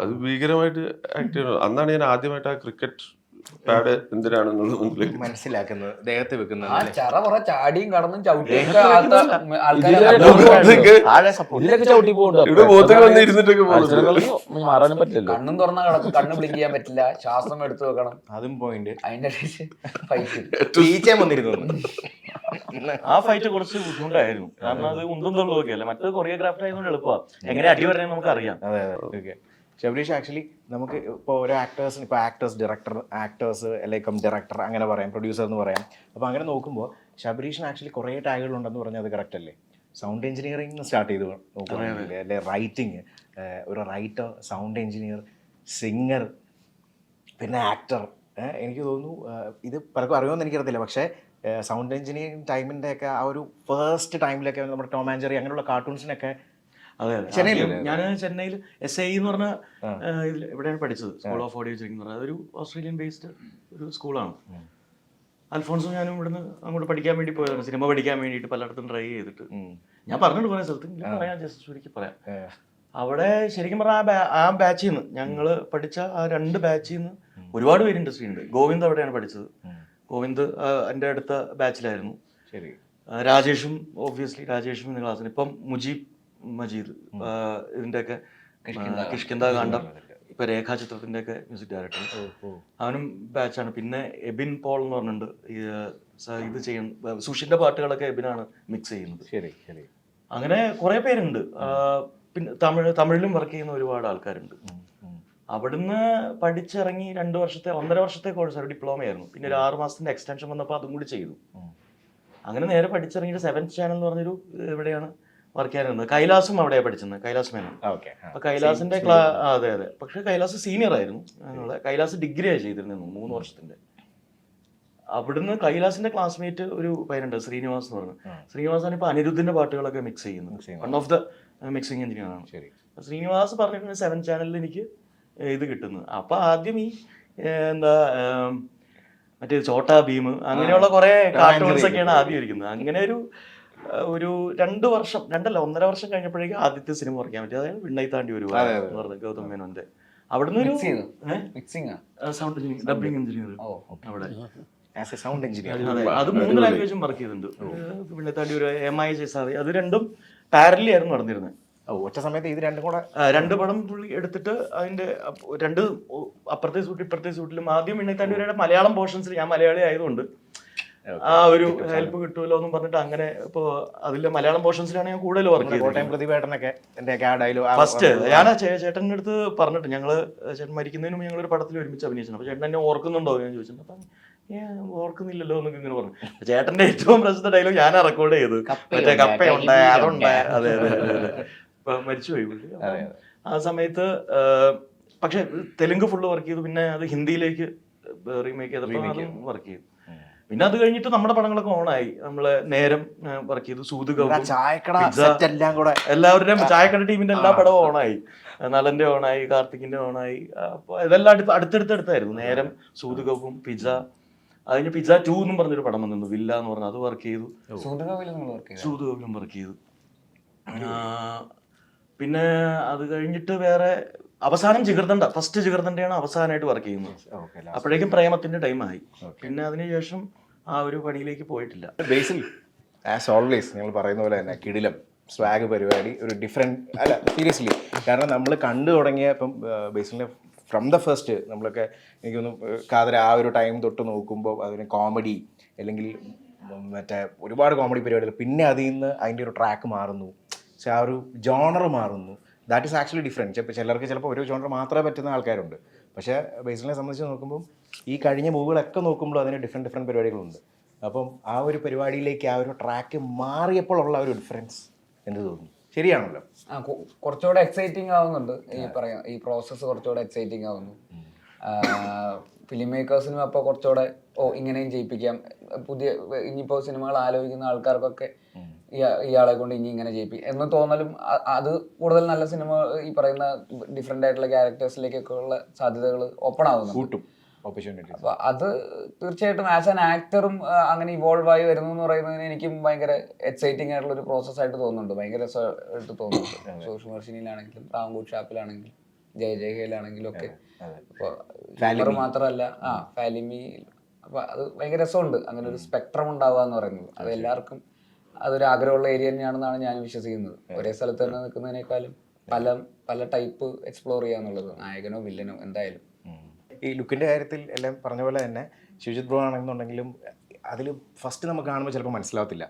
അത് ഭീകരമായിട്ട് ആക്ട് ചെയ്യണം. അന്നാണ് ഞാൻ ആദ്യമായിട്ട് ആ ക്രിക്കറ്റ് പാഡ് എന്തിനാണെന്നുള്ളത് മനസ്സിലാക്കുന്നത്, ദേഹത്ത് വെക്കുന്നത്. ചാടിയും കടന്നും ചവിട്ടിയും ചവിട്ടി ഇവിടെ മുഖത്തൊക്കെ വന്ന് ഇരുന്നിട്ടൊക്കെ മാറാനും പറ്റില്ല. കണ്ണും തുറന്ന കിടക്കും, കണ്ണ് ബ്ലിങ്ക് ചെയ്യാൻ പറ്റില്ല, ശ്വാസം എടുത്തു വെക്കണം, അതും പോയിന്റ്. അതിന്റെ വന്നിരുന്നു. ആ ഫൈറ്റ് കുറച്ച് ബുദ്ധിമുട്ടായിരുന്നു. കാരണം അത് ഉന്തും തൊള്ളുമൊക്കെ അല്ലേ, മറ്റത് കൊറിയോഗ്രാഫർ ആയതുകൊണ്ട് എളുപ്പമാണ്, എങ്ങനെ അടി പറഞ്ഞാൽ നമുക്ക് അറിയാം. അതെ അതെ ഓക്കെ. ശബരീഷ് ആക്ച്വലി നമുക്ക് ഇപ്പോൾ ഓരോ ആക്ടേഴ്സിന് ഇപ്പോൾ ആക്ടേഴ്സ് അല്ലെങ്കിൽ ഡയറക്ടർ അങ്ങനെ പറയാം, പ്രൊഡ്യൂസർ എന്ന് പറയാം. അപ്പോൾ അങ്ങനെ നോക്കുമ്പോൾ ശബരീഷിന് ആക്ച്വലി കുറേ ടാഗുകളുണ്ടെന്ന് പറഞ്ഞാൽ അത് കറക്റ്റ് അല്ലേ. സൗണ്ട് എഞ്ചിനീയറിംഗ് സ്റ്റാർട്ട് ചെയ്ത് നോക്കുകയാണെങ്കിൽ അല്ലെ, റൈറ്റിംഗ്, ഒരു റൈറ്റർ, സൗണ്ട് എഞ്ചിനീയർ, സിംഗർ, പിന്നെ ആക്ടർ. എനിക്ക് തോന്നുന്നു ഇത് പലർക്കും അറിയുമെന്ന് എനിക്കറിയത്തില്ല, പക്ഷേ സൗണ്ട് എഞ്ചിനീയറിംഗ് ടൈമിൻ്റെ ഒക്കെ ആ ഒരു ഫസ്റ്റ് ടൈമിലൊക്കെ നമ്മുടെ ടോം ആൻഡ് ജെറി അങ്ങനെയുള്ള കാർട്ടൂൺസിനൊക്കെ. അതെ, ഞാൻ ചെന്നൈയിൽ SI എന്ന് പറഞ്ഞ എവിടെയാണ് പഠിച്ചത്, സ്കൂൾ ഓഫ് ഓഡിയോ എന്ന് പറഞ്ഞത്. അതൊരു ഓസ്ട്രേലിയൻ ബേസ്ഡ് ഒരു സ്കൂളാണ്. അൽഫോൺസും ഞാനും ഇവിടുന്ന് അങ്ങോട്ട് പഠിക്കാൻ വേണ്ടി പോയതാണ്, സിനിമ പഠിക്കാൻ വേണ്ടിയിട്ട് പലയിടത്തും ട്രൈ ചെയ്തിട്ട്. ഞാൻ പറഞ്ഞിട്ട് കുറേ സ്ഥലത്ത് പറയാം, ജസ്റ്റ് ചുരുക്കി പറയാം. അവിടെ ശരിക്കും പറഞ്ഞാൽ ആ ബാച്ചിൽ നിന്ന് ഞങ്ങൾ പഠിച്ച ആ 2 ബാച്ചിൽ നിന്ന് ഒരുപാട് പേര് ഇൻഡസ്ട്രി ഉണ്ട്. ഗോവിന്ദ് അവിടെയാണ് പഠിച്ചത്. ഗോവിന്ദ് എൻ്റെ അടുത്ത ബാച്ചിലായിരുന്നു. ശരി. രാജേഷും ഒബ്വിയസ്ലി രാജേഷും ഇന്ന് ക്ലാസ്സിന് ഇപ്പം മുജീബ് മജീദ് ഇതിൻ്റെയൊക്കെ കിഷ്കിന്ദ കാണ്ഡം ഇപ്പം രേഖാചിത്രത്തിൻ്റെ ഒക്കെ മ്യൂസിക് ഡയറക്ടർ അവനും ബാച്ചാണ്. പിന്നെ എബിൻ പോൾ എന്ന് പറഞ്ഞിട്ടുണ്ട് ഇത് ചെയ്യുന്ന സുഷിൻ്റെ പാട്ടുകളൊക്കെ എബിനാണ് മിക്സ് ചെയ്യുന്നത്. ശരി ശരി. അങ്ങനെ കുറേ പേരുണ്ട്. പിന്നെ തമിഴിലും വർക്ക് ചെയ്യുന്ന ഒരുപാട് ആൾക്കാരുണ്ട്. അവിടുന്ന് പഠിച്ചിറങ്ങി 1.5 വർഷത്തെ കോഴ്സ് ഡിപ്ലോമയായിരുന്നു. പിന്നെ ഒരു 6 മാസത്തിന്റെ എക്സ്റ്റൻഷൻ വന്നപ്പോൾ അതും കൂടി ചെയ്തു. അങ്ങനെ നേരെ പഠിച്ചിറങ്ങിയിട്ട് 7th ചാനൽ എന്ന് പറഞ്ഞൊരു എവിടെയാണ് വർക്ക് ചെയ്യാനിരുന്നത്. കൈലാസും അവിടെയാണ് പഠിച്ചത്, കൈലാസ് മേനോൻ. അപ്പൊ കൈലാസിന്റെ അതെ അതെ. പക്ഷെ കൈലാസ് സീനിയർ ആയിരുന്നു. കൈലാസ് ഡിഗ്രിയാണ് ചെയ്തിരുന്നു 3 വർഷത്തിന്റെ. അവിടുന്ന് കൈലാസിന്റെ ക്ലാസ്മേറ്റ് ഒരു പയ്യനുണ്ട്, ശ്രീനിവാസ് എന്ന് പറഞ്ഞു. ശ്രീനിവാസാണ് ഇപ്പൊ അനിരുദ്ധിന്റെ പാട്ടുകളൊക്കെ മിക്സ് ചെയ്യുന്നത്. One of the mixing engineer ആണ്. ശ്രീനിവാസ് പറഞ്ഞിട്ട് 7th ചാനലിൽ എനിക്ക് ഇത് കിട്ടുന്നത്. അപ്പൊ ആദ്യം ഈ എന്താ മറ്റേ ചോട്ടാ ഭീം അങ്ങനെയുള്ള കുറെ കാർട്ടൂൺസ് ഒക്കെയാണ് ആദ്യം ഇരിക്കുന്നത്. അങ്ങനെ ഒരു 2 വർഷം 1.5 വർഷം കഴിഞ്ഞപ്പോഴേക്കും ആദ്യത്തെ സിനിമ വരയ്ക്കാൻ പറ്റി. അതായത് വിണ്ണൈ താണ്ടി വരുവാ എന്ന് പറഞ്ഞത് ഗൗതം മേനോന്റെ. അവിടുന്ന് ഒരു സൗണ്ട് എഞ്ചിനീയർ, ഡബിംഗ് എഞ്ചിനീയർ അവിടെ സൗണ്ട് എഞ്ചിനീയർ. അത് 3 ലാംഗ്വേജും വർക്ക് ചെയ്തിട്ടുണ്ട്. വിണ്ണൈ താണ്ടി ഒരു MI ജയ്സാറി അത് രണ്ടും പാരലി ആയിരുന്നു നടന്നിരുന്നത്. ഒറ്റ സമയത്ത് ഇത് രണ്ടും കൂടെ 2 പടം പുള്ളി എടുത്തിട്ട് അതിന്റെ 2 അപ്പുറത്തെ സൂട്ട് ഇപ്പുറത്തെ സൂട്ടിലും ആദ്യം വിണ്ണൈത്താണ്ടിവരുടെ മലയാളം പോർഷൻസിൽ ഞാൻ മലയാളി ആയതുകൊണ്ട് ആ ഒരു ഹെൽപ്പ് കിട്ടുമല്ലോ എന്നും പറഞ്ഞിട്ട് അങ്ങനെ ഇപ്പൊ അതിലെ മലയാളം പോർഷൻസിലാണ് ഞാൻ കൂടുതൽ വർക്ക് ചെയ്തത്. ഫസ്റ്റ് ഞാൻ ചേട്ടൻ്റെ അടുത്ത് പറഞ്ഞിട്ട് ഞങ്ങള് ചേട്ടൻ മരിക്കുന്നതിന് മുമ്പ് ഞങ്ങളൊരു പടത്തിൽ ഒരുമിച്ച് അഭിനയിച്ചു. അപ്പൊ ചേട്ടൻ എന്നെ ഓർക്കുന്നുണ്ടോ ഞാൻ ചോദിച്ചിട്ടുണ്ട്. അപ്പം ഓർക്കുന്നില്ലല്ലോ എന്നൊക്കെ ഇങ്ങനെ പറഞ്ഞു. ചേട്ടന്റെ ഏറ്റവും പ്രസിദ്ധ ഡയലോഗ് ഞാൻ റെക്കോർഡ് ചെയ്ത് മറ്റേ കപ്പയുണ്ട് അതുണ്ട് അതെ അതെ അതെ ഇപ്പൊ മരിച്ചുപോയി പുള്ളി. ആ സമയത്ത് പക്ഷെ തെലുങ്ക് ഫുള്ള് വർക്ക് ചെയ്തു. പിന്നെ അത് ഹിന്ദിയിലേക്ക് റീമേക്ക് ചെയ്തപ്പോൾ അതും വർക്ക് ചെയ്തു. പിന്നെ അത് കഴിഞ്ഞിട്ട് നമ്മുടെ പടങ്ങളൊക്കെ ഓണായി. നമ്മള് നേരം വർക്ക് ചെയ്തു, സൂതുകവും എല്ലാവരുടെയും ചായക്കട ടീമിന്റെ എല്ലാ പടവും ഓണായി. നളന്റെ ഓണായി, കാർത്തികിന്റെ ഓണായി. അപ്പൊ ഇതെല്ലാം അടുത്തടുത്തായിരുന്നു. നേരം, സൂതുകവും, പിസ്സ. അതിന് പിസ്സ 2 എന്നും പറഞ്ഞൊരു പടം വന്നിരുന്നു, വില്ല എന്ന് പറഞ്ഞു. അത് വർക്ക് ചെയ്തു. സൂതുകവിലും വർക്ക് ചെയ്തു. പിന്നെ അത് കഴിഞ്ഞിട്ട് വേറെ അവസാനം ജിഗർദണ്ഡ, ഫസ്റ്റ് ജിഗർദണ്ഡയാണ് അവസാനമായിട്ട് വർക്ക് ചെയ്യുന്നത്. അപ്പോഴേക്കും പ്രേമത്തിന്റെ ടൈമായി. പിന്നെ അതിനുശേഷം ആ ഒരു പണിയിലേക്ക് പോയിട്ടില്ല. ബേസിൽ ആസ് ഓൾവേസ് നിങ്ങൾ പറയുന്ന പോലെ തന്നെ കിടിലം സ്വാഗ് പരിപാടി, ഒരു ഡിഫറെൻറ്റ് അല്ല സീരിയസ്ലി. കാരണം നമ്മൾ കണ്ടു തുടങ്ങിയ ഇപ്പം ബേസിലിനെ ഫ്രം ദ ഫസ്റ്റ് നമ്മളൊക്കെ എനിക്കൊന്ന് കാതര ആ ഒരു ടൈം തൊട്ട് നോക്കുമ്പോൾ അതിന് കോമഡി അല്ലെങ്കിൽ മറ്റേ ഒരുപാട് കോമഡി പരിപാടികൾ, പിന്നെ അതിൽ നിന്ന് അതിൻ്റെ ഒരു ട്രാക്ക് മാറുന്നു, പക്ഷെ ആ ഒരു ജോണർ മാറുന്നു. That is actually different. ഇപ്പോൾ ചിലർക്ക് ചിലപ്പോൾ ഒരു ജോണർ മാത്രമേ പറ്റുന്ന ആൾക്കാരുണ്ട്. പക്ഷേ ബേസിലിനെ സംബന്ധിച്ച് നോക്കുമ്പോൾ ഈ കഴിഞ്ഞ മൂവികളൊക്കെ നോക്കുമ്പോൾ അതിന് ഡിഫറെൻറ്റ് പരിപാടികളുണ്ട്. അപ്പം ആ ഒരു പരിപാടിയിലേക്ക് ആ ഒരു ട്രാക്ക് മാറിയപ്പോൾ ഉള്ള ഒരു ഡിഫറൻസ് എന്ത് തോന്നുന്നു? ശരിയാണല്ലോ, കുറച്ചുകൂടെ എക്സൈറ്റിംഗ് ആവുന്നുണ്ട്. ഈ പ്രോസസ്സ് കുറച്ചുകൂടെ എക്സൈറ്റിംഗ് ആവുന്നു. ഫിലിം മേക്കേഴ്സിനും അപ്പോൾ കുറച്ചുകൂടെ ഇങ്ങനെയും ചെയ്യിപ്പിക്കാം. ഇനിയിപ്പോൾ സിനിമകൾ ആലോചിക്കുന്ന ആൾക്കാർക്കൊക്കെ ഇയാളെ കൊണ്ട് ഇങ്ങനെ ചെയ്യിപ്പിക്കും എന്ന് തോന്നലും അത് കൂടുതൽ നല്ല സിനിമ ഈ പറയുന്ന ഡിഫറെൻ്റ് ആയിട്ടുള്ള ക്യാരക്ടേഴ്സിലേക്കൊക്കെ ഉള്ള സാധ്യതകൾ ഓപ്പൺ ആവുന്നു. അപ്പൊ അത് തീർച്ചയായിട്ടും ആസ് ആൻ ആക്ടറും അങ്ങനെ ഇവോൾവ് ആയി വരുന്നു എന്ന് പറയുന്നതിന് എനിക്കും ഭയങ്കര എക്സൈറ്റിംഗ് ആയിട്ടുള്ള ഒരു പ്രോസസ്സായിട്ട് തോന്നുന്നുണ്ട്. ഭയങ്കര രസമായിട്ട് തോന്നുന്നുണ്ട്. സോഷ്യൽ മെർഷിനിലാണെങ്കിലും റാംകൂട്ട് ഷാപ്പിലാണെങ്കിലും ജയജയഹയിലാണെങ്കിലും ഒക്കെ. അപ്പോൾ മാത്രമല്ല ഫാലിമി. അപ്പൊ അത് ഭയങ്കര രസമുണ്ട് അങ്ങനെ ഒരു സ്പെക്ട്രം ഉണ്ടാവുക എന്ന് പറയുന്നത്. അത് എല്ലാവർക്കും അതൊരു ആഗ്രഹമുള്ള ഏരിയ തന്നെയാണെന്നാണ് ഞാൻ വിശ്വസിക്കുന്നത്. ഒരേ സ്ഥലത്ത് തന്നെ നിൽക്കുന്നതിനേക്കാളും പല ടൈപ്പ് എക്സ്പ്ലോർ ചെയ്യാന്നുള്ളത്, നായകനോ വില്ലനോ എന്തായാലും. ഈ ലുക്കിൻ്റെ കാര്യത്തിൽ എല്ലാം പറഞ്ഞ പോലെ തന്നെ ശിവജിത് ബ്രോ ആണെന്നുണ്ടെങ്കിലും അതിൽ ഫസ്റ്റ് നമുക്ക് കാണുമ്പോൾ ചിലപ്പോൾ മനസ്സിലാവത്തില്ല.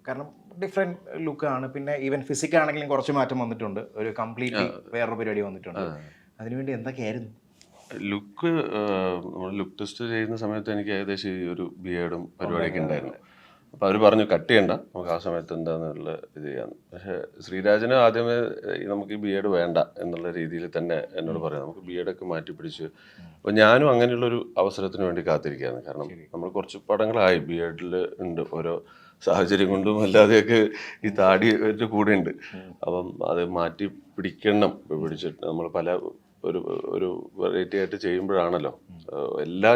കാരണം ഡിഫറെൻറ്റ് ലുക്കാണ്. പിന്നെ ഈവൻ ഫിസിക് ആണെങ്കിലും കുറച്ച് മാറ്റം വന്നിട്ടുണ്ട്. ഒരു കംപ്ലീറ്റ്ലി വേറൊരു പരിപാടി വന്നിട്ടുണ്ട്. അതിനുവേണ്ടി എന്തൊക്കെയായിരുന്നു ലുക്ക്? നമ്മൾ ലുക്ക് ടെസ്റ്റ് ചെയ്യുന്ന സമയത്ത് എനിക്ക് ഏകദേശം ഈ ഒരു ബിയേർഡും പരിപാടിയൊക്കെ ഉണ്ടായിരുന്നു. അപ്പോൾ അവർ പറഞ്ഞു കട്ട് ചെയ്യണ്ട, നമുക്ക് ആ സമയത്ത് എന്താണെന്നുള്ള ഇത് ചെയ്യാമെന്ന്. പക്ഷേ ശ്രീരാജന് ആദ്യമേ നമുക്ക് ഈ ബിയേഡ് വേണ്ട എന്നുള്ള രീതിയിൽ തന്നെ എന്നോട് പറയാം, നമുക്ക് ബിയേഡൊക്കെ മാറ്റി പിടിച്ച്. അപ്പോൾ ഞാനും അങ്ങനെയുള്ളൊരു അവസരത്തിന് വേണ്ടി കാത്തിരിക്കുകയാണ്. കാരണം നമ്മൾ കുറച്ച് പടങ്ങളായി ബിയേഡിൽ ഉണ്ട്, ഓരോ സാഹചര്യം കൊണ്ടും അല്ലാതെയൊക്കെ ഈ താടി കൂടെ ഉണ്ട്. അപ്പം അത് മാറ്റി പിടിക്കണം. പിടിച്ചിട്ട് നമ്മൾ പല ഒരു വെറൈറ്റി ആയിട്ട് ചെയ്യുമ്പോഴാണല്ലോ എല്ലാ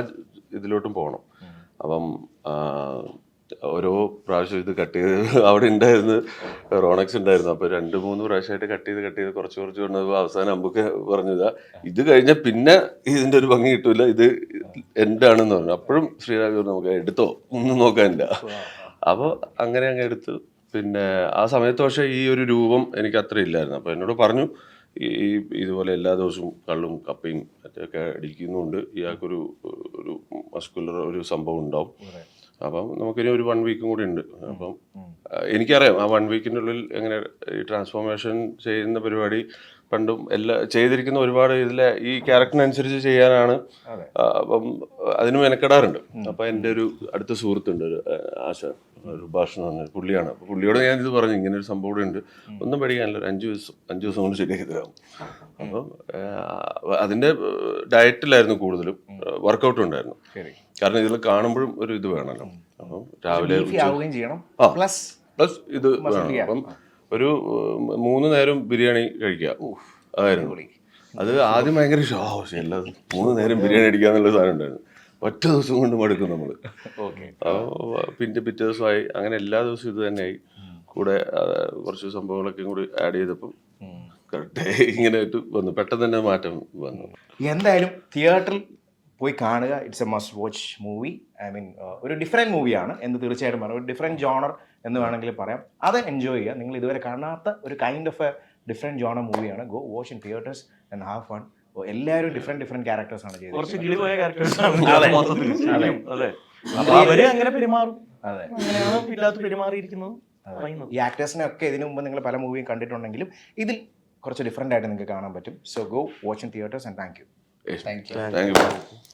ഇതിലോട്ടും പോകണം. അപ്പം ഓരോ പ്രാവശ്യം ഇത് കട്ട് ചെയ്ത് അവിടെ ഉണ്ടായിരുന്നു, റോണക്സ് ഉണ്ടായിരുന്നു. അപ്പോൾ 2-3 പ്രാവശ്യമായിട്ട് കട്ട് ചെയ്ത് കുറച്ച് കൊണ്ടുവന്നപ്പോൾ അവസാനം അമ്പുക്ക് പറഞ്ഞതാ ഇത് കഴിഞ്ഞാൽ പിന്നെ ഇതിൻ്റെ ഒരു ഭംഗി കിട്ടൂല, ഇത് എന്താണെന്ന് പറഞ്ഞു. അപ്പോഴും ശ്രീരാജ് നമുക്ക് എടുത്തോ, ഒന്നും നോക്കാനില്ല. അപ്പോൾ അങ്ങനെ അങ്ങ് എടുത്ത് പിന്നെ ആ സമയത്ത് പക്ഷേ ഈ ഒരു രൂപം എനിക്ക് അത്ര ഇല്ലായിരുന്നു. അപ്പോൾ എന്നോട് പറഞ്ഞു ഈ ഇതുപോലെ എല്ലാ ദിവസവും കള്ളും കപ്പയും മറ്റൊക്കെ അടിക്കുന്നുണ്ട്, ഇയാൾക്കൊരു ഒരു മസ്കുലർ ഒരു സംഭവം ഉണ്ടാവും, അപ്പം നമുക്കിനി ഒരു 1 വീക്കും കൂടി ഉണ്ട്. അപ്പം എനിക്കറിയാം ആ 1 വീക്കിനുള്ളിൽ എങ്ങനെ ഈ ട്രാൻസ്ഫോർമേഷൻ ചെയ്യുന്ന പരിപാടി പണ്ടും എല്ലാം ചെയ്തിരിക്കുന്ന ഒരുപാട് ഇതിലെ ഈ ക്യാരക്ടറിനനുസരിച്ച് ചെയ്യാനാണ്. അപ്പം അതിന് മെനക്കെടാറുണ്ട്. അപ്പം എൻ്റെ ഒരു അടുത്ത സുഹൃത്തുണ്ട്, ഒരു ആശ, ഒരു ഭാഷണം പറഞ്ഞ പുള്ളിയാണ്. അപ്പോൾ പുള്ളിയോട് ഞാൻ ഇത് പറഞ്ഞു, ഇങ്ങനെ ഒരു സംഭവം കൂടെ ഉണ്ട്, ഒന്നും പഠിക്കാനില്ല, ഒരു 5 ദിവസം കൊണ്ട് ശരിയാക്കി തരാം. അപ്പം അതിൻ്റെ ഡയറ്റിലായിരുന്നു കൂടുതലും, വർക്കൗട്ടും ഉണ്ടായിരുന്നു. കാരണം ഇതിൽ കാണുമ്പോഴും ഒരു ഇത് വേണമല്ലോ. അപ്പം രാവിലെ ചെയ്യണം, പ്ലസ് ഇത് വേണം. അപ്പം ഒരു 3 നേരം ബിരിയാണി കഴിക്കുക, അതായിരുന്നു. അത് ആദ്യം ഭയങ്കര എല്ലാ 3 നേരം ബിരിയാണി അടിക്കുക എന്നുള്ള സാധനം ഉണ്ടായിരുന്നു. ഒറ്റ ദിവസം കൊണ്ട് മടുക്കും നമ്മൾ. പിന്നെ പിറ്റേ ദിവസമായി, അങ്ങനെ എല്ലാ ദിവസവും ഇത് തന്നെയായി. കൂടെ കുറച്ച് സംഭവങ്ങളൊക്കെ കൂടി ആഡ് ചെയ്തപ്പം കറക്റ്റ് ഇങ്ങനെ ആയിട്ട് വന്നു, പെട്ടെന്ന് തന്നെ മാറ്റം വന്നു. എന്തായാലും തിയേറ്ററിൽ പോയി കാണുക. It's A must watch movie. I mean ഒരു ഡിഫറെൻറ്റ് മൂവിയാണ് എന്ന് തീർച്ചയായിട്ടും പറയാം. ഒരു ഡിഫറെൻറ്റ് ജോണർ എന്ന് വേണമെങ്കിൽ പറയാം. അത് എൻജോയ് ചെയ്യുക. നിങ്ങൾ ഇതുവരെ കാണാത്ത ഒരു kind of a different genre മൂവിയാണ്. Go watch in theatres and have fun. എല്ലാവരും ഡിഫറെൻറ്റ് ക്യാരക്ടേഴ്സ് ആണ് ചെയ്തത്. കുറച്ച് കിളിപോയ ക്യാരക്ടേഴ്സാണ്. അതെ, അവര് അങ്ങനെ പെരുമാറും. അതെ, അങ്ങനെയാണ് ഇല്ലാത്ത പെരുമാറിയിരിക്കുന്നത്. ഈ ആക്ടേഴ്സിനെ ഒക്കെ ഇതിനു മുമ്പ് നിങ്ങൾ പല മൂവിയും കണ്ടിട്ടുണ്ടെങ്കിലും ഇതിൽ കുറച്ച് ഡിഫറെൻ്റ് ആയിട്ട് നിങ്ങൾക്ക് കാണാൻ പറ്റും. So go watch in theatres and thank you. Thank you.